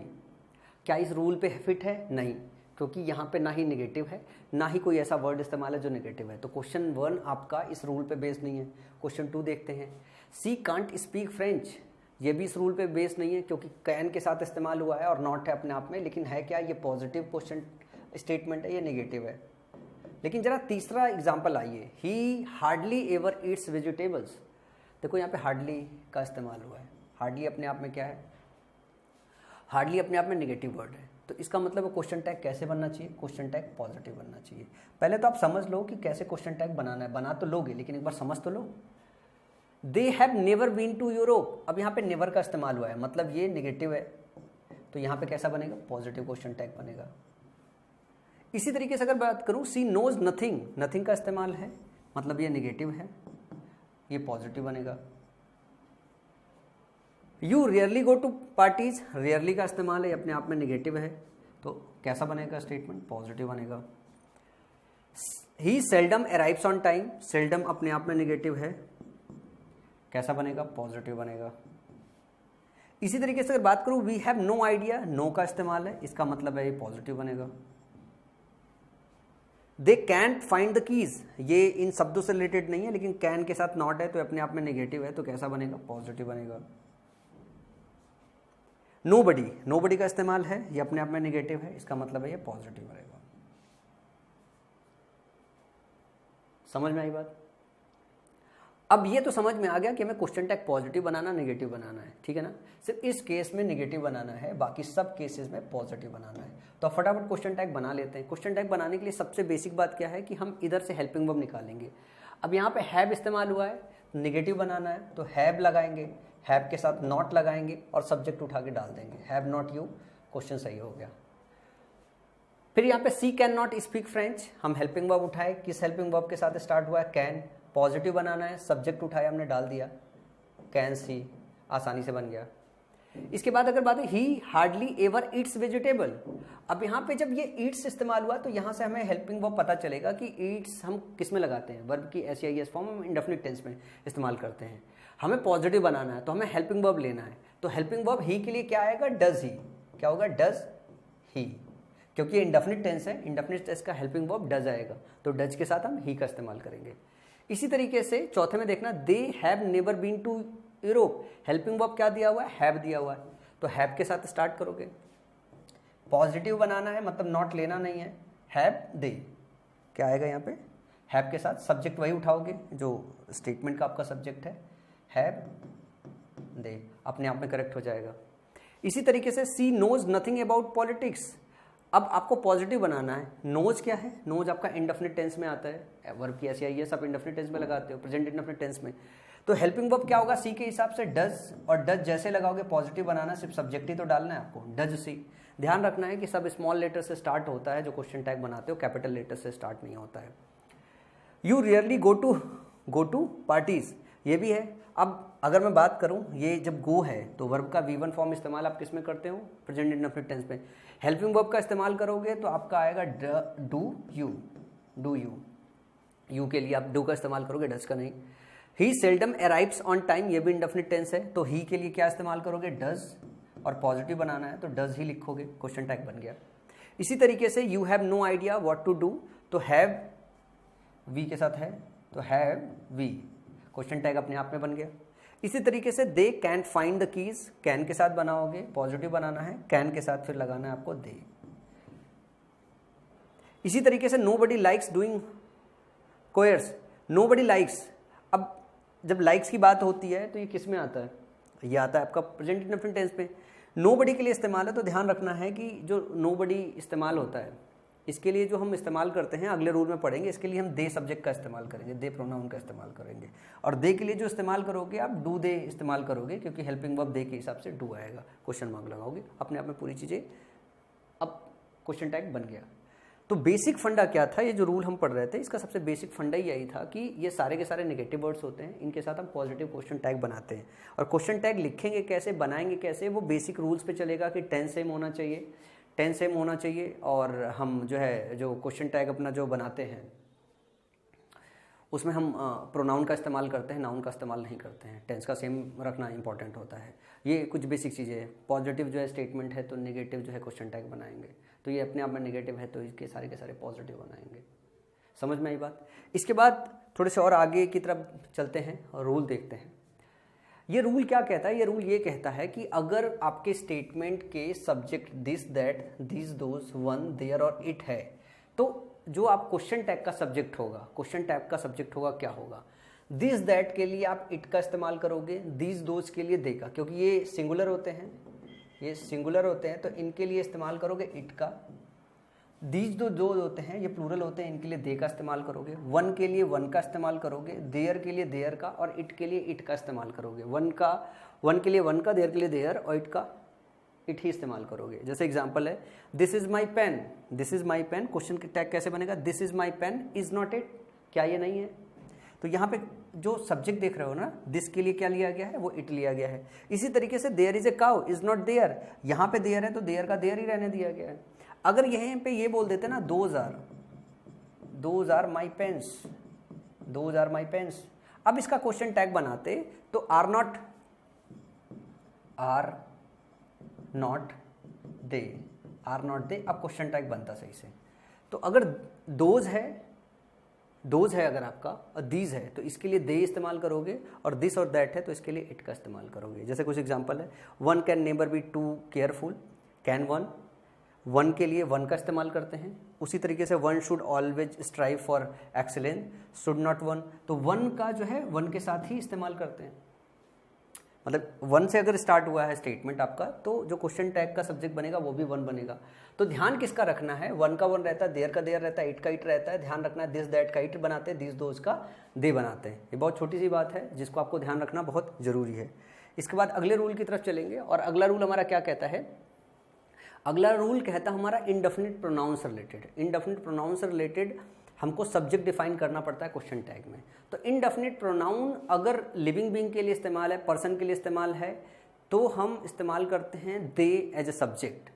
क्या इस रूल पे फिट है, नहीं, क्योंकि यहाँ पे ना ही नेगेटिव है ना ही कोई ऐसा वर्ड इस्तेमाल है जो नेगेटिव है। तो क्वेश्चन 1 आपका इस रूल पे बेस्ड नहीं है। क्वेश्चन 2 देखते हैं। सी कांट स्पीक फ्रेंच, ये भी इस रूल पे बेस्ड नहीं है क्योंकि कैन के साथ इस्तेमाल हुआ है और नॉट है अपने आप में, लेकिन है क्या, ये पॉजिटिव क्वेश्चन स्टेटमेंट है, ये नेगेटिव है। लेकिन जरा तीसरा एग्जाम्पल आइए, ही हार्डली एवर ईट्स वेजिटेबल्स, देखो यहाँ पे हार्डली का इस्तेमाल हुआ है। हार्डली अपने आप में क्या है, हार्डली अपने आप में नेगेटिव वर्ड है। तो इसका मतलब क्वेश्चन टैग कैसे बनना चाहिए, क्वेश्चन टैग पॉजिटिव बनना चाहिए। पहले तो आप समझ लो कि कैसे क्वेश्चन टैग बनाना है, बना तो लोगे लेकिन एक बार समझ तो लो। They have never been to Europe, अब यहाँ पे नेवर का इस्तेमाल हुआ है, मतलब ये नेगेटिव है, तो यहाँ पे कैसा बनेगा, पॉजिटिव क्वेश्चन टैग बनेगा। इसी तरीके से अगर बात करूँ, सी नोज नथिंग, नथिंग का इस्तेमाल है, मतलब ये नेगेटिव है, ये पॉजिटिव बनेगा। You rarely go to parties, rarely का इस्तेमाल है, अपने आप में नेगेटिव है, तो कैसा बनेगा स्टेटमेंट, पॉजिटिव बनेगा। He seldom arrives on time, seldom अपने आप में नेगेटिव है, कैसा बनेगा, पॉजिटिव बनेगा। इसी तरीके से अगर बात करूं, we have no idea, no का इस्तेमाल है, इसका मतलब है ये पॉजिटिव बनेगा। They can't find the keys, ये इन शब्दों से रिलेटेड नहीं है, लेकिन कैन के साथ नॉट है तो अपने आप में नेगेटिव है, तो कैसा बनेगा, पॉजिटिव बनेगा। नोबडी, नोबडी का इस्तेमाल है, ये अपने आप में नेगेटिव है, इसका मतलब है ये पॉजिटिव बनेगा। समझ में आई बात? अब ये तो समझ में आ गया कि हमें क्वेश्चन टैग पॉजिटिव बनाना, नेगेटिव बनाना है, ठीक है ना। सिर्फ इस केस में नेगेटिव बनाना है, बाकी सब केसेस में पॉजिटिव बनाना है। तो फटाफट क्वेश्चन टैग बना लेते हैं। क्वेश्चन टैग बनाने के लिए सबसे बेसिक बात क्या है कि हम इधर से हेल्पिंग वर्ब निकालेंगे। अब यहाँ पे हैव इस्तेमाल हुआ है, नेगेटिव बनाना है तो हैव लगाएंगे, हैव के साथ नॉट लगाएंगे और सब्जेक्ट उठा के डाल देंगे, हैव नॉट यू, क्वेश्चन सही हो गया। फिर यहाँ पे सी कैन नॉट स्पीक फ्रेंच, हम हेल्पिंग वर्ब उठाए, किस हेल्पिंग वर्ब के साथ स्टार्ट हुआ है, कैन, पॉजिटिव बनाना है, सब्जेक्ट उठाया हमने डाल दिया, कैन सी, आसानी से बन गया। इसके बाद अगर बात है, ही हार्डली एवर ईट्स वेजिटेबल, अब यहाँ पे जब ये ईट्स इस्तेमाल हुआ तो यहाँ से हमें हेल्पिंग वर्ब पता चलेगा कि ईट्स हम किस में लगाते हैं, वर्ब की एस फॉर्म हम इंडेफिनिट टेंस में इस्तेमाल करते हैं। हमें पॉजिटिव बनाना है तो हमें हेल्पिंग वर्ब लेना है, तो हेल्पिंग वर्ब ही के लिए क्या आएगा, डज ही, क्या होगा, डज ही, क्योंकि इंडेफिनिट टेंस है, इंडेफिनिट टेंस का हेल्पिंग वर्ब डज आएगा, तो डज के साथ हम ही का इस्तेमाल करेंगे। इसी तरीके से चौथे में देखना, they have never been to Europe, helping verb क्या दिया हुआ है, हैव दिया हुआ है, तो हैव के साथ स्टार्ट करोगे। पॉजिटिव बनाना है, मतलब नॉट लेना नहीं है, हैव दे, क्या आएगा यहाँ पे, हैव के साथ सब्जेक्ट वही उठाओगे जो स्टेटमेंट का आपका सब्जेक्ट है, हैव दे, अपने आप में करेक्ट हो जाएगा। इसी तरीके से सी नोज नथिंग अबाउट पॉलिटिक्स, अब आपको पॉजिटिव बनाना है। नोज क्या है, नोज आपका इंडेफिनिट टेंस में आता है, वर्ब की ऐसी आई है, सब इंडेफिनिट टेंस में लगाते हो, प्रेजेंट इंडेफिनिट टेंस में, तो हेल्पिंग वर्ब क्या होगा, सी के हिसाब से डज, और डज जैसे लगाओगे पॉजिटिव बनाना, सिर्फ सब्जेक्ट ही तो डालना है आपको, डज सी। ध्यान रखना है कि सब स्मॉल लेटर से स्टार्ट होता है, जो क्वेश्चन टैग बनाते हो कैपिटल लेटर से स्टार्ट नहीं होता है। You rarely go to parties, ये भी है। अब अगर मैं बात करूं, ये जब गो है तो वर्ब का V1 फॉर्म इस्तेमाल आप किस में करते हो, प्रेजेंट इंडेफिनिट टेंस में। हेल्पिंग वर्ब का इस्तेमाल करोगे तो आपका आएगा डू यू, यू के लिए आप डू का इस्तेमाल करोगे, डज का नहीं। ही सेल्डम अराइव्स ऑन टाइम, ये भी इंडेफिनिट टेंस है, तो ही के लिए क्या इस्तेमाल करोगे, डज, और पॉजिटिव बनाना है तो डज ही लिखोगे, क्वेश्चन टैग बन गया। इसी तरीके से you have no idea what to do, तो हैव वी के साथ है तो हैव वी, क्वेश्चन टैग अपने आप में बन गया। इसी तरीके से they can find the keys, can के साथ बनाओगे, पॉजिटिव बनाना है, कैन के साथ फिर लगाना है आपको दे। इसी तरीके से nobody likes doing chores, nobody likes, अब जब लाइक्स की बात होती है तो ये किस में आता है, ये आता है आपका प्रेजेंट इंडेफिनिट टेंस पे। नोबडी के लिए इस्तेमाल है, तो ध्यान रखना है कि जो नोबडी इस्तेमाल होता है, इसके लिए जो हम इस्तेमाल करते हैं अगले रूल में पढ़ेंगे, इसके लिए हम दे सब्जेक्ट का इस्तेमाल करेंगे, दे प्रोनाउन का इस्तेमाल करेंगे। और दे के लिए जो इस्तेमाल करोगे आप डू दे इस्तेमाल करोगे, क्योंकि हेल्पिंग वर्ब दे के हिसाब से डू आएगा, क्वेश्चन मार्क लगाओगे, अपने आप में पूरी चीज़ें, अब क्वेश्चन टैग बन गया। तो बेसिक फंडा क्या था, ये जो रूल हम पढ़ रहे थे इसका सबसे बेसिक फंडा ही यही था कि ये सारे के सारे नेगेटिव वर्ड्स होते हैं, इनके साथ हम पॉजिटिव क्वेश्चन टैग बनाते हैं। और क्वेश्चन टैग लिखेंगे कैसे, बनाएंगे कैसे, वो बेसिक रूल्स पे चलेगा कि टेंस सेम होना चाहिए, टेंस सेम होना चाहिए, और हम जो है जो क्वेश्चन टैग अपना जो बनाते हैं उसमें हम प्रोनाउन का इस्तेमाल करते हैं, नाउन का इस्तेमाल नहीं करते हैं, टेंस का सेम रखना इंपॉर्टेंट होता है। ये कुछ बेसिक चीज़ें हैं। पॉजिटिव जो है स्टेटमेंट है तो नेगेटिव जो है क्वेश्चन टैग बनाएंगे, तो ये अपने आप में नेगेटिव है तो इसके सारे के सारे पॉजिटिव बनाएंगे। समझ में आई बात? इसके बाद थोड़े से और आगे की तरफ चलते हैं और रूल देखते हैं। ये रूल क्या कहता है, ये रूल ये कहता है कि अगर आपके स्टेटमेंट के subject this that this those one there और इट है, तो जो आप क्वेश्चन टैग का सब्जेक्ट होगा, क्वेश्चन टैग का सब्जेक्ट होगा क्या होगा, दिस दैट के लिए आप इट का इस्तेमाल करोगे, दिस दोज के लिए दे का, क्योंकि ये सिंगुलर होते हैं, ये सिंगुलर होते हैं तो इनके लिए इस्तेमाल करोगे इट का। दीज दो होते हैं ये प्लूरल होते हैं, इनके लिए दे का इस्तेमाल करोगे, वन के लिए वन का इस्तेमाल करोगे, देयर के लिए देयर का, और इट के लिए इट का इस्तेमाल करोगे। वन के लिए वन का, देयर के लिए देयर, और इट ही इस्तेमाल करोगे। जैसे एग्जांपल है this is my pen, this is my pen, question tag कैसे बनेगा, this is my pen is not it, क्या ये नहीं है। तो यहाँ पे जो सब्जेक्ट देख रहे हो ना, दिस के लिए क्या लिया गया है, वो इट लिया गया है। इसी तरीके से there is a cow is not there, यहाँ पे देयर है तो देयर का देयर ही रहने दिया गया है। अगर यहीं पे ये बोल देते ना those are my pens, those are my pens, अब इसका क्वेश्चन टैग बनाते तो आर नॉट दे, अब क्वेश्चन टैग बनता सही से। तो अगर दोज है अगर आपका, और दीज है तो इसके लिए दे इस्तेमाल करोगे, और दिस और दैट है तो इसके लिए इट का इस्तेमाल करोगे। जैसे कुछ एग्जांपल है, one can never be too careful, can one के लिए वन का इस्तेमाल करते हैं। उसी तरीके से one should always strive for excellence, should not one, तो वन का जो है वन के साथ ही इस्तेमाल करते हैं। मतलब वन से अगर स्टार्ट हुआ है स्टेटमेंट आपका, तो जो क्वेश्चन टैग का सब्जेक्ट बनेगा वो भी वन बनेगा। तो ध्यान किसका रखना है, वन का वन रहता है, देयर का देयर रहता है, इट का इट रहता है। ध्यान रखना है दिस दैट का इट बनाते हैं, दिस दोज का दे बनाते हैं। ये बहुत छोटी सी बात है जिसको आपको ध्यान रखना बहुत जरूरी है। इसके बाद अगले रूल की तरफ चलेंगे, और अगला रूल हमारा क्या कहता है, अगला रूल कहता है हमारा इनडेफिनिट प्रोनाउन से रिलेटेड। इनडेफिनिट प्रोनाउन से रिलेटेड हमको सब्जेक्ट डिफाइन करना पड़ता है क्वेश्चन टैग में। तो इनडेफिनिट प्रोनाउन अगर लिविंग बीइंग के लिए इस्तेमाल है, पर्सन के लिए इस्तेमाल है, तो हम इस्तेमाल करते हैं they as a subject,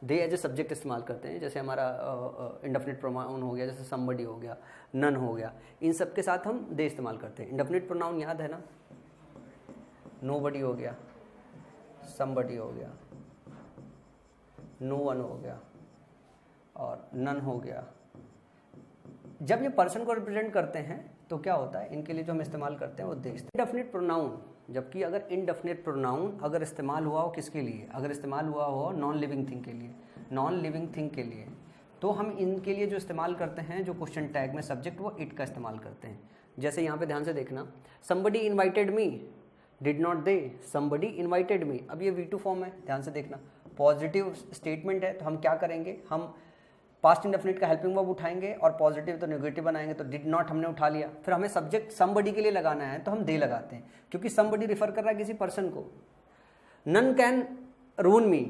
they as a subject इस्तेमाल करते हैं। जैसे हमारा इनडेफिनिट प्रोनाउन हो गया, जैसे समबडी हो गया, नन हो गया, इन सब के साथ हम दे इस्तेमाल करते हैं। इनडेफिनिट प्रोनाउन याद है ना, नोबडी हो गया, समबडी हो गया, नो वन हो गया, और नन हो गया। जब ये पर्सन को रिप्रेजेंट करते हैं तो क्या होता है, इनके लिए जो हम इस्तेमाल करते हैं वो दे। इनडेफिनिट प्रोनाउन, जबकि अगर इनडेफिनिट प्रोनाउन अगर इस्तेमाल हुआ हो किसके लिए, अगर इस्तेमाल हुआ हो नॉन लिविंग थिंग के लिए, नॉन लिविंग थिंग के लिए, तो हम इनके लिए जो इस्तेमाल करते हैं जो क्वेश्चन टैग में सब्जेक्ट, वो इट का इस्तेमाल करते हैं। जैसे यहाँ पे ध्यान से देखना, somebody invited me, did not they, somebody invited मी। अब ये V2 फॉर्म है, ध्यान से देखना, पॉजिटिव स्टेटमेंट है, तो हम क्या करेंगे, हम पास्ट इंडेफिनिट का हेल्पिंग वर्ब उठाएंगे, और पॉजिटिव तो नेगेटिव बनाएंगे। तो डिड नॉट हमने उठा लिया, फिर हमें सब्जेक्ट समबडी के लिए लगाना है तो हम दे लगाते हैं, क्योंकि समबडी रिफर कर रहा है किसी पर्सन को। None can ruin me,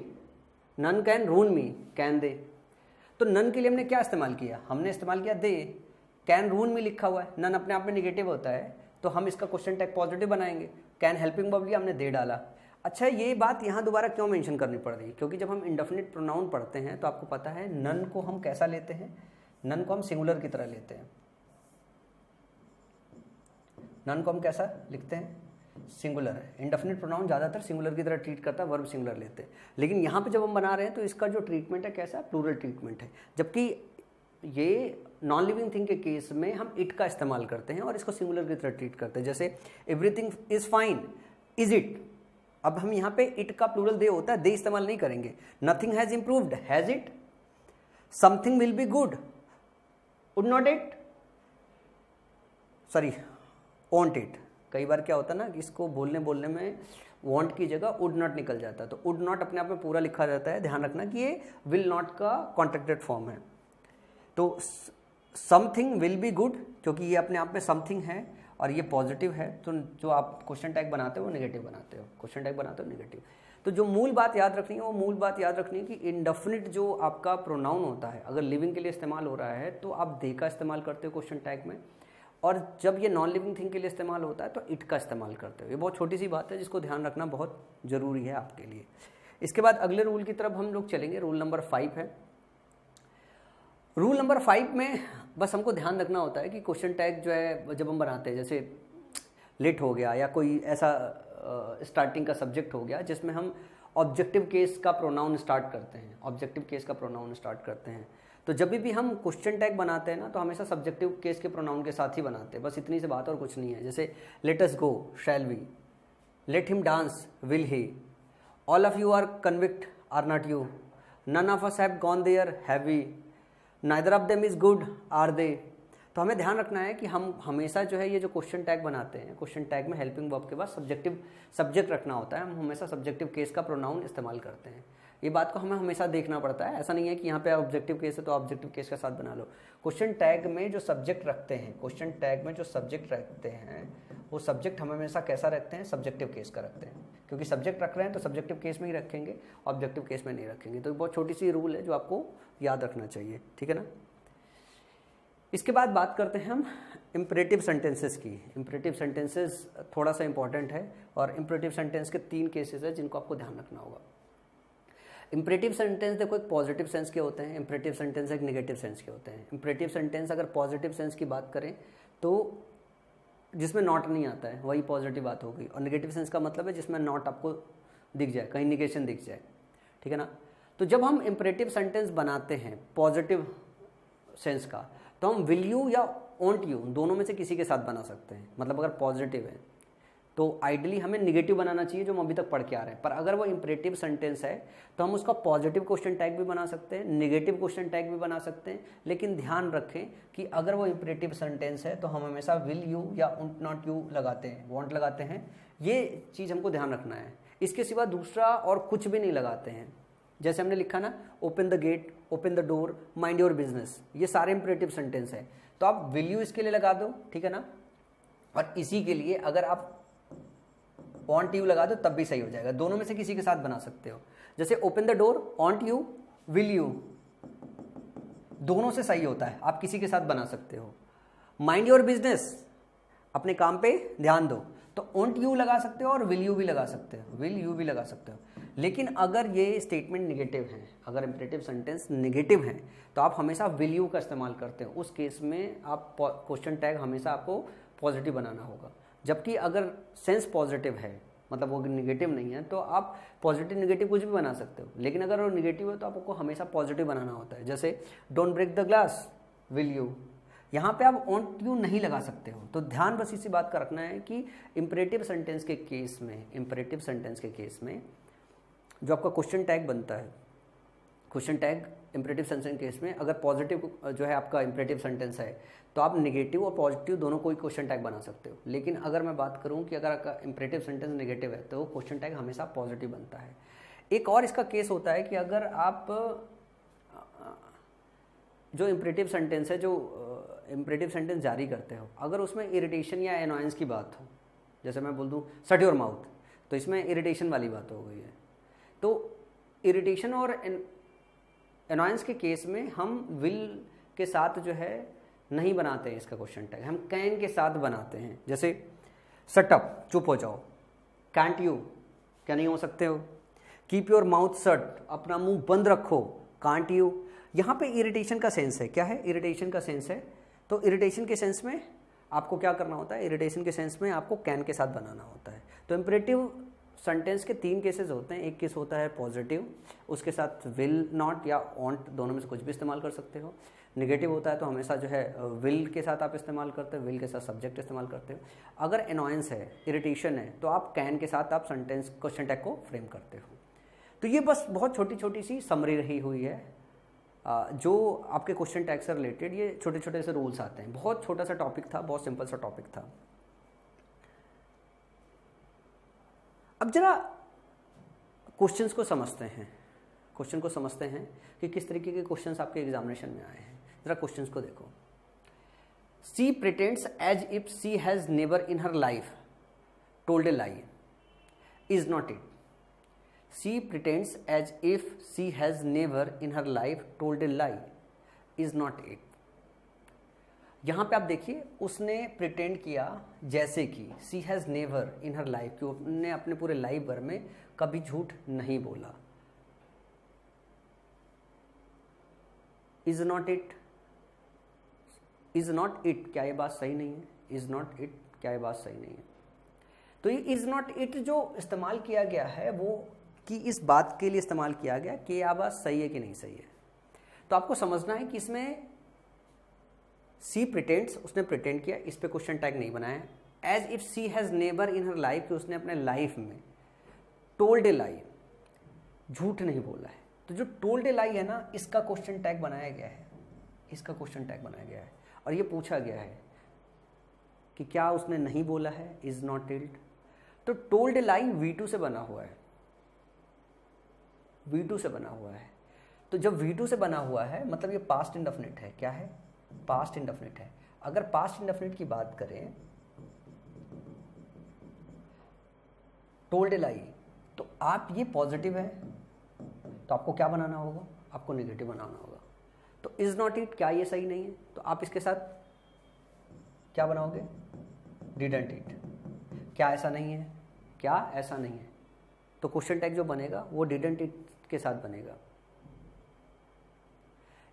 none can ruin me, can they, तो नन के लिए हमने क्या इस्तेमाल किया, हमने इस्तेमाल किया दे। कैन रून मी लिखा हुआ है, नन अपने आप में निगेटिव होता है, तो हम इसका क्वेश्चन टैग पॉजिटिव बनाएंगे। कैन हेल्पिंग वर्ब लिया, हमने दे डाला। अच्छा, ये बात यहाँ दोबारा क्यों मेंशन करनी पड़ रही, क्योंकि जब हम इंडेफिनिट प्रोनाउन पढ़ते हैं तो आपको पता है नन को हम कैसा लेते हैं, नन को हम सिंगुलर की तरह लेते हैं। नन को हम कैसा लिखते हैं, सिंगुलर है। इंडेफिनिट प्रोनाउन ज़्यादातर सिंगुलर की तरह ट्रीट करता है, वर्ब सिंगुलर लेते हैं। लेकिन यहाँ पे जब हम बना रहे हैं तो इसका जो ट्रीटमेंट है कैसा, प्लूरल ट्रीटमेंट है। जबकि ये नॉन लिविंग थिंग के केस में हम इट का इस्तेमाल करते हैं और इसको सिंगुलर की तरह ट्रीट करते हैं। जैसे everything is fine, is it. अब हम यहाँ पे इट का प्लूरल दे होता है, दे इस्तेमाल नहीं करेंगे। Nothing has improved, has it. Something will be good, would not it, sorry want it. कई बार क्या होता है ना कि इसको बोलने में वॉन्ट की जगह वुड नॉट निकल जाता है, तो वुड नॉट अपने आप में पूरा लिखा रहता है। ध्यान रखना कि ये विल नॉट का कॉन्ट्रैक्टेड फॉर्म है। तो समथिंग विल बी गुड, क्योंकि ये अपने आप में समथिंग है और ये पॉजिटिव है, तो जो आप क्वेश्चन टैग बनाते हो वो नेगेटिव बनाते हो, क्वेश्चन टैग बनाते हो नेगेटिव। तो जो मूल बात याद रखनी है वो मूल बात याद रखनी है कि इंडेफिनिट जो आपका प्रोनाउन होता है, अगर लिविंग के लिए इस्तेमाल हो रहा है तो आप दे का इस्तेमाल करते हो क्वेश्चन टैग में, और जब ये नॉन लिविंग थिंग के लिए इस्तेमाल होता है तो इट का इस्तेमाल करते हो। ये बहुत छोटी सी बात है जिसको ध्यान रखना बहुत ज़रूरी है आपके लिए। इसके बाद अगले रूल की तरफ हम लोग चलेंगे। रूल नंबर 5 है। रूल नंबर 5 में बस हमको ध्यान रखना होता है कि क्वेश्चन टैग जो है जब हम बनाते हैं, जैसे लेट हो गया या कोई ऐसा स्टार्टिंग का सब्जेक्ट हो गया जिसमें हम ऑब्जेक्टिव केस का प्रोनाउन स्टार्ट करते हैं, ऑब्जेक्टिव केस का प्रोनाउन स्टार्ट करते हैं, तो जब भी हम क्वेश्चन टैग बनाते हैं ना तो हमेशा सब्जेक्टिव केस के प्रोनाउन के साथ ही बनाते हैं। बस इतनी सी बात और कुछ नहीं है। जैसे let us go, shall we, let him dance, will he, all of you are convict, are not you, none of us have gone there, have we, neither of them is good, are they. तो हमें ध्यान रखना है कि हम हमेशा जो है ये जो क्वेश्चन टैग बनाते हैं, क्वेश्चन टैग में हेल्पिंग वर्ब के बाद सब्जेक्ट रखना होता है। हम हमेशा सब्जेक्टिव केस का प्रोनाउन इस्तेमाल करते हैं। ये बात को हमें हमेशा देखना पड़ता है। ऐसा नहीं है कि यहाँ पे ऑब्जेक्टिव केस है तो ऑब्जेक्टिव केस के साथ बना लो। क्वेश्चन टैग में जो सब्जेक्ट रखते हैं, क्वेश्चन टैग में जो सब्जेक्ट रखते हैं वो सब्जेक्ट हम हमेशा कैसा रखते हैं, सब्जेक्टिव केस का रखते हैं, क्योंकि सब्जेक्ट रख रहे हैं तो सब्जेक्टिव केस में ही रखेंगे, ऑब्जेक्टिव केस में नहीं रखेंगे। तो बहुत छोटी सी रूल है जो आपको याद रखना चाहिए, ठीक है ना। इसके बाद बात करते हैं हम इम्परेटिव सेंटेंसेस की। इम्परेटिव सेंटेंसेस थोड़ा सा इंपॉर्टेंट है और इम्परेटिव सेंटेंस के 3 केसेस है जिनको आपको ध्यान रखना होगा। इम्परेटिव सेंटेंस देखो एक पॉजिटिव सेंस के होते हैं, इम्परेटिव सेंटेंस एक नेगेटिव सेंस के होते हैं। इम्परेटिव सेंटेंस अगर पॉजिटिव सेंस की बात करें तो जिसमें नॉट नहीं आता है वही पॉजिटिव बात होगी, और नेगेटिव सेंस का मतलब है जिसमें नॉट आपको दिख जाए, कहीं निगेशन दिख जाए, ठीक है ना। तो जब हम इम्परेटिव सेंटेंस बनाते हैं पॉजिटिव सेंस का तो हम विल यू या वोंट यू दोनों में से किसी के साथ बना सकते हैं। मतलब अगर पॉजिटिव है तो आइडियली हमें निगेटिव बनाना चाहिए जो हम अभी तक पढ़ के आ रहे हैं, पर अगर वो इम्परेटिव सेंटेंस है तो हम उसका पॉजिटिव क्वेश्चन टैग भी बना सकते हैं, निगेटिव क्वेश्चन टैग भी बना सकते हैं। लेकिन ध्यान रखें कि अगर वो इम्परेटिव सेंटेंस है तो हम हमेशा विल यू या वोंट नॉट यू लगाते हैं, वॉन्ट लगाते हैं। ये चीज़ हमको ध्यान रखना है। इसके सिवा दूसरा और कुछ भी नहीं लगाते हैं। जैसे हमने लिखा ना, open the gate, open the door, mind your business, ये सारे इम्परेटिव सेंटेंस है। तो आप विल यू इसके लिए लगा दो, ठीक है ना। और इसी के लिए अगर आप वांट यू लगा दो तब भी सही हो जाएगा। दोनों में से किसी के साथ बना सकते हो। जैसे open the door, want you, will you, दोनों से सही होता है, आप किसी के साथ बना सकते हो। माइंड योर बिजनेस, अपने काम पे ध्यान दो, तो वांट यू लगा सकते हो और विल यू भी लगा सकते हो, विल यू भी लगा सकते हो। लेकिन अगर ये स्टेटमेंट नेगेटिव है, अगर इम्परेटिव सेंटेंस नेगेटिव है तो आप हमेशा विल यू का इस्तेमाल करते हो। उस केस में आप क्वेश्चन टैग हमेशा आपको पॉजिटिव बनाना होगा। जबकि अगर सेंस पॉजिटिव है, मतलब वो नेगेटिव नहीं है, तो आप पॉजिटिव नेगेटिव कुछ भी बना सकते हो। लेकिन अगर वो नेगेटिव है तो आपको हमेशा पॉजिटिव बनाना होता है। जैसे don't break the glass, will you, यहाँ पे आप वॉन्ट यू नहीं लगा सकते हो। तो ध्यान बस इसी बात का रखना है कि इम्परेटिव सेंटेंस के केस में, इम्परेटिव सेंटेंस के केस में जो आपका क्वेश्चन टैग बनता है, question tag imperative sentence case में अगर पॉजिटिव जो है आपका इम्परेटिव सेंटेंस है तो आप नेगेटिव और पॉजिटिव दोनों कोई क्वेश्चन टैग बना सकते हो। लेकिन अगर मैं बात करूं कि अगर आपका इम्परेटिव सेंटेंस नेगेटिव है तो क्वेश्चन टैग हमेशा पॉजिटिव बनता है। एक और इसका केस होता है कि अगर आप जो इम्परेटिव सेंटेंस है, जो इम्परेटिव सेंटेंस जारी करते हो, अगर उसमें इरिटेशन या एनॉयंस की बात हो, जैसे मैं बोल दूँ शट योर माउथ, तो इसमें इरिटेशन वाली बात हो गई है। तो इरिटेशन और एनॉयंस के केस में हम विल के साथ जो है नहीं बनाते हैं इसका क्वेश्चन टैग, हम कैन के साथ बनाते हैं। जैसे शट अप, चुप हो जाओ, कैंट यू, क्या नहीं हो सकते हो, कीप योर माउथ शट, अपना मुंह बंद रखो, कांट यू। यहाँ पे इरिटेशन का सेंस है, क्या है, इरिटेशन का सेंस है। तो इरिटेशन के सेंस में आपको क्या करना होता है, इरिटेशन के सेंस में आपको कैन के साथ बनाना होता है। तो इम्परेटिव सेंटेंस के 3 केसेस होते हैं। एक केस होता है पॉजिटिव, उसके साथ विल नॉट या वांट दोनों में से कुछ भी इस्तेमाल कर सकते हो। नेगेटिव होता है तो हमेशा जो है विल के साथ आप इस्तेमाल करते हो, विल के साथ सब्जेक्ट इस्तेमाल करते हो। अगर एनॉयंस है, इरिटेशन है, तो आप कैन के साथ आप सेंटेंस क्वेश्चन टैग को फ्रेम करते हो। तो ये बस बहुत छोटी छोटी सी समरी रही हुई है जो आपके क्वेश्चन टैग से रिलेटेड ये छोटे छोटे से रूल्स आते हैं। बहुत छोटा सा टॉपिक था, बहुत सिंपल सा टॉपिक था। अब जरा क्वेश्चंस को समझते हैं, क्वेश्चन को समझते हैं कि किस तरीके के क्वेश्चंस आपके एग्जामिनेशन में आए हैं। जरा क्वेश्चंस को देखो। She pretends as if she has never in her life told a lie, is not it. She pretends as if she has never in her life told a lie, is not it. यहाँ पे आप देखिए, उसने pretend किया जैसे कि she has never in her life, कि उसने अपने पूरे लाइफ भर में कभी झूठ नहीं बोला। Is not it, is not it, क्या ये बात सही नहीं है? इज नॉट इट, क्या ये बात सही नहीं है? तो ये इज नॉट इट जो इस्तेमाल किया गया है वो कि इस बात के लिए इस्तेमाल किया गया कि यह बात सही है कि नहीं सही है। तो आपको समझना है कि इसमें सी प्रिटेंड्स, उसने प्रिटेंड किया, इस पे क्वेश्चन टैग नहीं बनाया। As if she has never in her life, कि उसने अपने लाइफ में टोल्ड ए लाई, झूठ नहीं बोला है। तो जो टोल्ड ए लाई है ना, इसका क्वेश्चन टैग बनाया गया है, इसका क्वेश्चन टैग बनाया गया है। और ये पूछा गया है कि क्या उसने नहीं बोला है, इज नॉट इट। तो टोल्ड ए लाई V2 से बना हुआ है, V2 से बना हुआ है। तो जब V2 से बना हुआ है मतलब ये पास्ट इंडेफिनिट है। क्या है? पास्ट इंडेफिनिट है। अगर पास्ट इंडेफिनिट की बात करें टोल्ड लाई, तो आप ये पॉजिटिव है तो आपको क्या बनाना होगा? आपको नेगेटिव बनाना होगा। तो इज नॉट इट, क्या ये सही नहीं है? तो आप इसके साथ क्या बनाओगे? Didn't it. क्या ऐसा नहीं है? क्या ऐसा नहीं है? तो क्वेश्चन टैग जो बनेगा वो डिडंट इट के साथ बनेगा।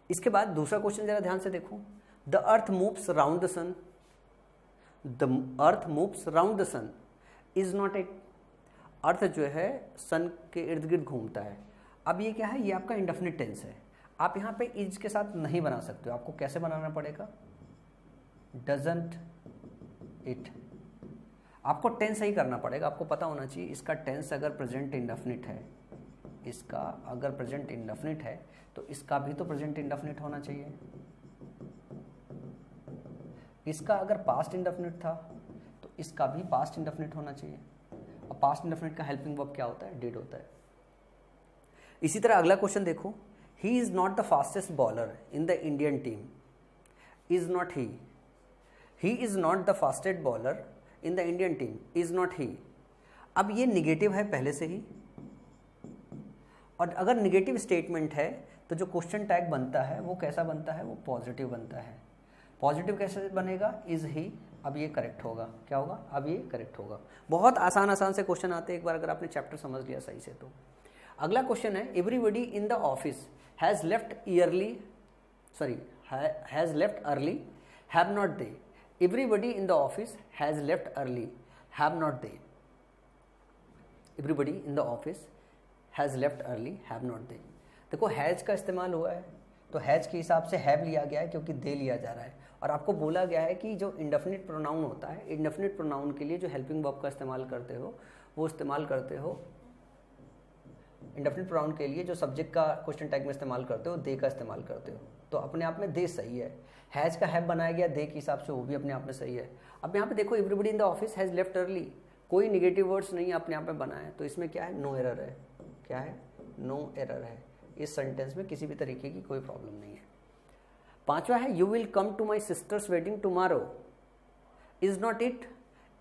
इसके बाद दूसरा क्वेश्चन जरा ध्यान से देखो। The earth moves round the sun, the earth moves round the sun is not it. Earth जो है सन के इर्द गिर्द घूमता है। अब ये क्या है? ये आपका इंडेफिनिट टेंस है। आप यहाँ पे इज के साथ नहीं बना सकते हो। आपको कैसे बनाना पड़ेगा? Doesn't it. आपको टेंस सही करना पड़ेगा। आपको पता होना चाहिए इसका टेंस अगर प्रेजेंट इंडेफिनिट है, इसका अगर प्रेजेंट इंडेफिनिट है तो इसका भी तो प्रेजेंट इंडेफिनिट होना चाहिए। इसका अगर पास्ट इंडेफिनिट था तो इसका भी पास्ट इंडेफिनिट होना चाहिए। अब पास्ट इंडेफिनिट का हेल्पिंग वर्ब क्या होता है? डिड होता है। इसी तरह अगला क्वेश्चन देखो। He is not the fastest bowler in the Indian team. Is not he. He is not the fastest bowler in the Indian team. Is not ही। अब ये निगेटिव है पहले से ही, और अगर निगेटिव स्टेटमेंट है तो जो क्वेश्चन टैग बनता है वो कैसा बनता है? वो पॉजिटिव बनता है। पॉजिटिव कैसे बनेगा? Is he. अब ये करेक्ट होगा। क्या होगा? अब ये करेक्ट होगा। बहुत आसान से क्वेश्चन आते हैं एक बार अगर आपने चैप्टर समझ लिया सही से तो। अगला क्वेश्चन है everybody in the office has left early have not they. Everybody in the office has left early have not they. Everybody in the office has left early have not they. देखो has का इस्तेमाल हुआ है तो has के हिसाब से have लिया गया है क्योंकि दे लिया जा रहा है, और आपको बोला गया है कि जो इंडेफिनिट प्रोनाउन होता है, इंडेफिनिट प्रोनाउन के लिए जो हेल्पिंग वर्ब का इस्तेमाल करते हो वो इस्तेमाल करते हो। इंडेफिनिट प्रोनाउन के लिए जो सब्जेक्ट का क्वेश्चन टैग में इस्तेमाल करते हो दे का इस्तेमाल करते हो। तो अपने आप में दे सही है। हैज का हैव बनाया गया दे के हिसाब से, वो भी अपने आप में सही है। अब यहाँ पे देखो everybody in the office has left early, कोई निगेटिव वर्ड्स नहीं है अपने आप में बना है, तो इसमें क्या है? नो एरर है। क्या है? नो एरर है। इस सेंटेंस में किसी भी तरीके की कोई प्रॉब्लम नहीं है। पांचवा है you will come to my sister's wedding tomorrow. Is not it.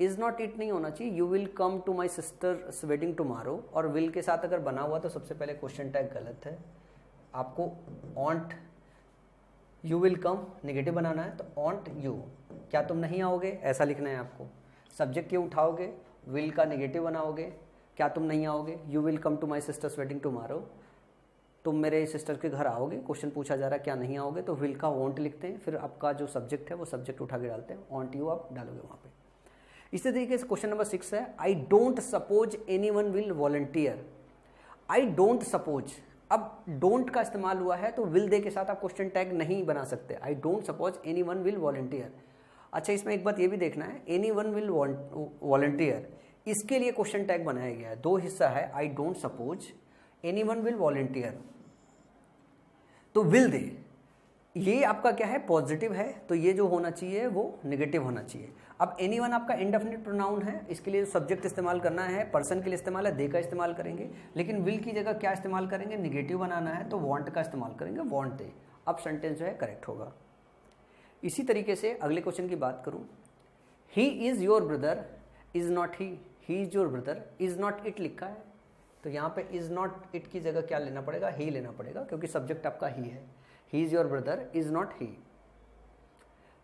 Is not it नहीं होना चाहिए। You will come to my sister's wedding tomorrow, और विल के साथ अगर बना हुआ तो सबसे पहले क्वेश्चन टैग गलत है। आपको won't you will come negative बनाना है तो ऑन्ट यू, क्या तुम नहीं आओगे, ऐसा लिखना है आपको। सब्जेक्ट क्यों उठाओगे? विल का नेगेटिव बनाओगे, क्या तुम नहीं आओगे। You will come to my sister's wedding tomorrow, तुम मेरे सिस्टर के घर आओगे। क्वेश्चन पूछा जा रहा है क्या नहीं आओगे, तो विल का वॉन्ट लिखते हैं, फिर आपका जो सब्जेक्ट है वो सब्जेक्ट उठा के डालते हैं, वॉन्ट यू आप डालोगे वहाँ पे। इसी तरीके से क्वेश्चन नंबर 6 है I don't suppose anyone will volunteer. I don't suppose, अब डोंट का इस्तेमाल हुआ है तो विल दे के साथ आप क्वेश्चन टैग नहीं बना सकते। I don't suppose anyone will volunteer. अच्छा, इसमें एक बात ये भी देखना है, एनीवन विल वॉलंटियर, इसके लिए क्वेश्चन टैग बनाया गया है। दो हिस्सा है, I don't suppose, anyone will volunteer. तो विल दे ये आपका क्या है? पॉजिटिव है, तो ये जो होना चाहिए वो नेगेटिव होना चाहिए। अब एनीवन आपका इंडेफिनिट प्रोनाउन है, इसके लिए सब्जेक्ट इस्तेमाल करना है, पर्सन के लिए इस्तेमाल है, दे का इस्तेमाल करेंगे। लेकिन विल की जगह क्या इस्तेमाल करेंगे? नेगेटिव बनाना है तो वांट का इस्तेमाल करेंगे, वांट दे। अब सेंटेंस जो है करेक्ट होगा। इसी तरीके से अगले क्वेश्चन की बात करूं, ही is your brother is not he is your brother, is not it लिखा है तो यहाँ पे इज नॉट इट की जगह क्या लेना पड़ेगा? ही लेना पड़ेगा, क्योंकि सब्जेक्ट आपका ही है। He is your brother is not he.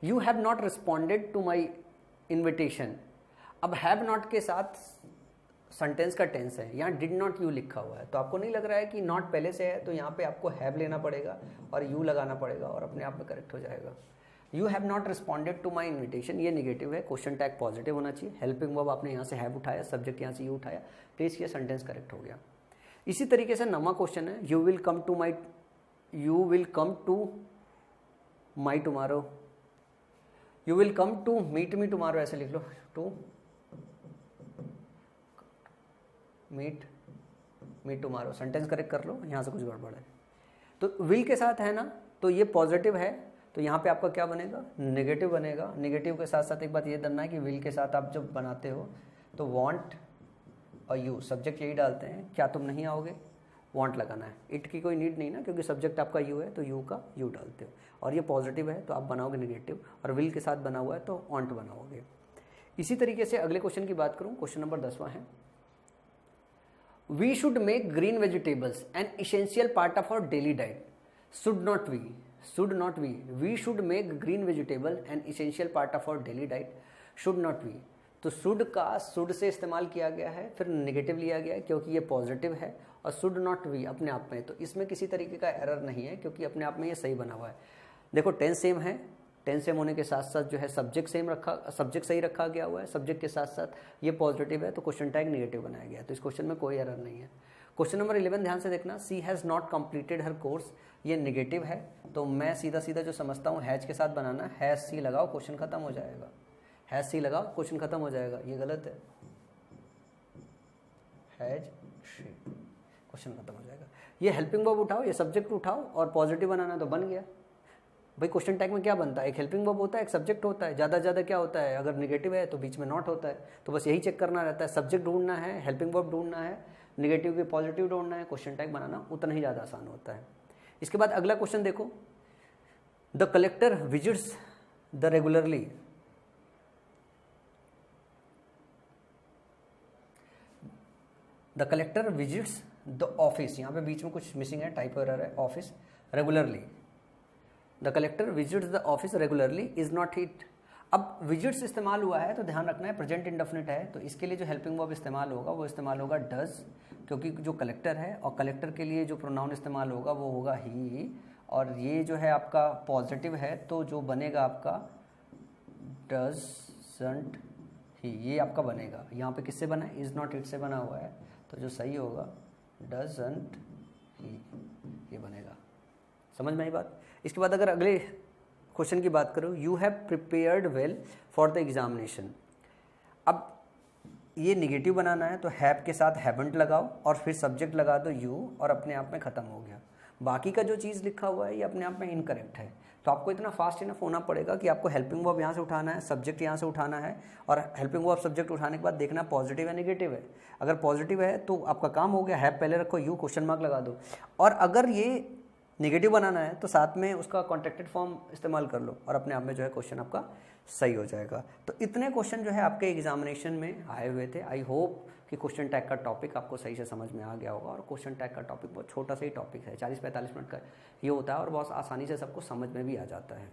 You have not responded to my invitation. अब हैव नॉट के साथ सेंटेंस का टेंस है, यहाँ डिड नॉट यू लिखा हुआ है, तो आपको नहीं लग रहा है कि नॉट पहले से है, तो यहाँ पे आपको हैव लेना पड़ेगा और यू लगाना पड़ेगा और अपने आप में करेक्ट हो जाएगा। You have not responded to my invitation, ये निगेटिव है, क्वेश्चन टैग पॉजिटिव होना चाहिए। हेल्पिंग वर्ब आपने यहाँ से हैव उठाया, सब्जेक्ट यहाँ से यू उठाया, प्लीज ये सेंटेंस करेक्ट हो गया। इसी तरीके से नवा क्वेश्चन है, you will come to my tomorrow, you will come to meet me tomorrow, ऐसे लिख लो, to meet me tomorrow, sentence correct कर लो, यहाँ से कुछ गड़बड़ है। तो विल के साथ है ना, तो ये पॉजिटिव है, तो यहाँ पे आपका क्या बनेगा? नेगेटिव बनेगा। नेगेटिव के साथ साथ एक बात ये जानना है कि विल के साथ आप जब बनाते हो तो वांट और यू, सब्जेक्ट यही डालते हैं, क्या तुम नहीं आओगे, वांट लगाना है। इट की कोई नीड नहीं ना, क्योंकि सब्जेक्ट आपका यू है तो यू का यू डालते हो, और ये पॉजिटिव है तो आप बनाओगे नेगेटिव, और विल के साथ बना हुआ है तो वांट बनाओगे। इसी तरीके से अगले क्वेश्चन की बात करूं, क्वेश्चन नंबर 10वां है, we should make green vegetables an essential part of our daily diet, should not we, should not we, we should make green vegetable an essential part of our daily diet, should not we. तो should का should से इस्तेमाल किया गया है, फिर negative लिया गया है क्योंकि ये पॉजिटिव है, और शुड नॉट वी अपने आप में, तो इसमें किसी तरीके का एरर नहीं है क्योंकि अपने आप में ये सही बना हुआ है। देखो टेंस सेम है, टेंस सेम होने के साथ साथ जो है सब्जेक्ट सेम रखा, सब्जेक्ट सही रखा गया हुआ है, सब्जेक्ट के साथ साथ ये पॉजिटिव है तो क्वेश्चन टैग नेगेटिव बनाया गया है, तो इस क्वेश्चन में कोई एरर नहीं है। क्वेश्चन नंबर 11 ध्यान से देखना, she has not completed her course, ये नेगेटिव है, तो मैं सीधा सीधा जो समझता हूँ हैज के साथ बनाना, हैज सी लगाओ क्वेश्चन खत्म हो जाएगा, हैज सी लगाओ क्वेश्चन खत्म हो जाएगा, ये गलत है, हैज सी क्वेश्चन खत्म हो जाएगा। ये हेल्पिंग वर्ब उठाओ, ये सब्जेक्ट उठाओ और पॉजिटिव बनाना, तो बन गया भाई। क्वेश्चन टैग में क्या बनता है, एक हेल्पिंग वर्ब होता है, एक सब्जेक्ट होता है, ज़्यादा ज़्यादा क्या होता है, अगर नेगेटिव है तो बीच में नॉट होता है, तो बस यही चेक करना रहता है, सब्जेक्ट ढूंढना है, हेल्पिंग वर्ब ढूंढना है, नेगेटिव के पॉजिटिव ढूंढना है, क्वेश्चन टैग बनाना उतना ही ज़्यादा आसान होता है। इसके बाद अगला क्वेश्चन देखो, the collector visits the regularly, the collector visits the office, यहाँ पे बीच में कुछ मिसिंग है, टाइप एरर है, office regularly, the collector visits the office regularly is not it. अब विजिट्स इस्तेमाल हुआ है तो ध्यान रखना है प्रेजेंट इंडेफिनिट है, तो इसके लिए जो हेल्पिंग वर्ब इस्तेमाल होगा वो इस्तेमाल होगा डज, क्योंकि जो कलेक्टर है, और कलेक्टर के लिए जो प्रोनाउन इस्तेमाल होगा वो होगा ही, और ये जो है आपका पॉजिटिव है तो जो बनेगा आपका डजंट ही, ये आपका बनेगा। यहाँ पे किससे बना है, इज नॉट इट से बना हुआ है, तो जो सही होगा डजंट ही, ये बनेगा। समझ में आई बात। इसके बाद अगर अगले क्वेश्चन की बात करूँ, you have prepared well for the examination, अब ये निगेटिव बनाना है तो हैव के साथ हैवंट लगाओ और फिर सब्जेक्ट लगा दो यू, और अपने आप में ख़त्म हो गया। बाकी का जो चीज़ लिखा हुआ है ये अपने आप में इनकरेक्ट है, तो आपको इतना फास्ट इनफ होना पड़ेगा कि आपको हेल्पिंग वर्ब यहाँ से उठाना है, सब्जेक्ट यहाँ से उठाना है, और हेल्पिंग वर्ब सब्जेक्ट उठाने के बाद देखना पॉजिटिव है नेगेटिव है। अगर पॉजिटिव है तो आपका काम हो गया, हैव पहले रखो, यू क्वेश्चन मार्क लगा दो, और अगर ये नेगेटिव बनाना है तो साथ में उसका कॉन्ट्रैक्टेड फॉर्म इस्तेमाल कर लो, और अपने आप में जो है क्वेश्चन आपका सही हो जाएगा। तो इतने क्वेश्चन जो है आपके एग्जामिनेशन में आए हुए थे। आई होप कि क्वेश्चन टैग का टॉपिक आपको सही से समझ में आ गया होगा, और क्वेश्चन टैग का टॉपिक बहुत छोटा सा ही टॉपिक है, 40-45 मिनट का ये होता है, और बहुत आसानी से सबको समझ में भी आ जाता है।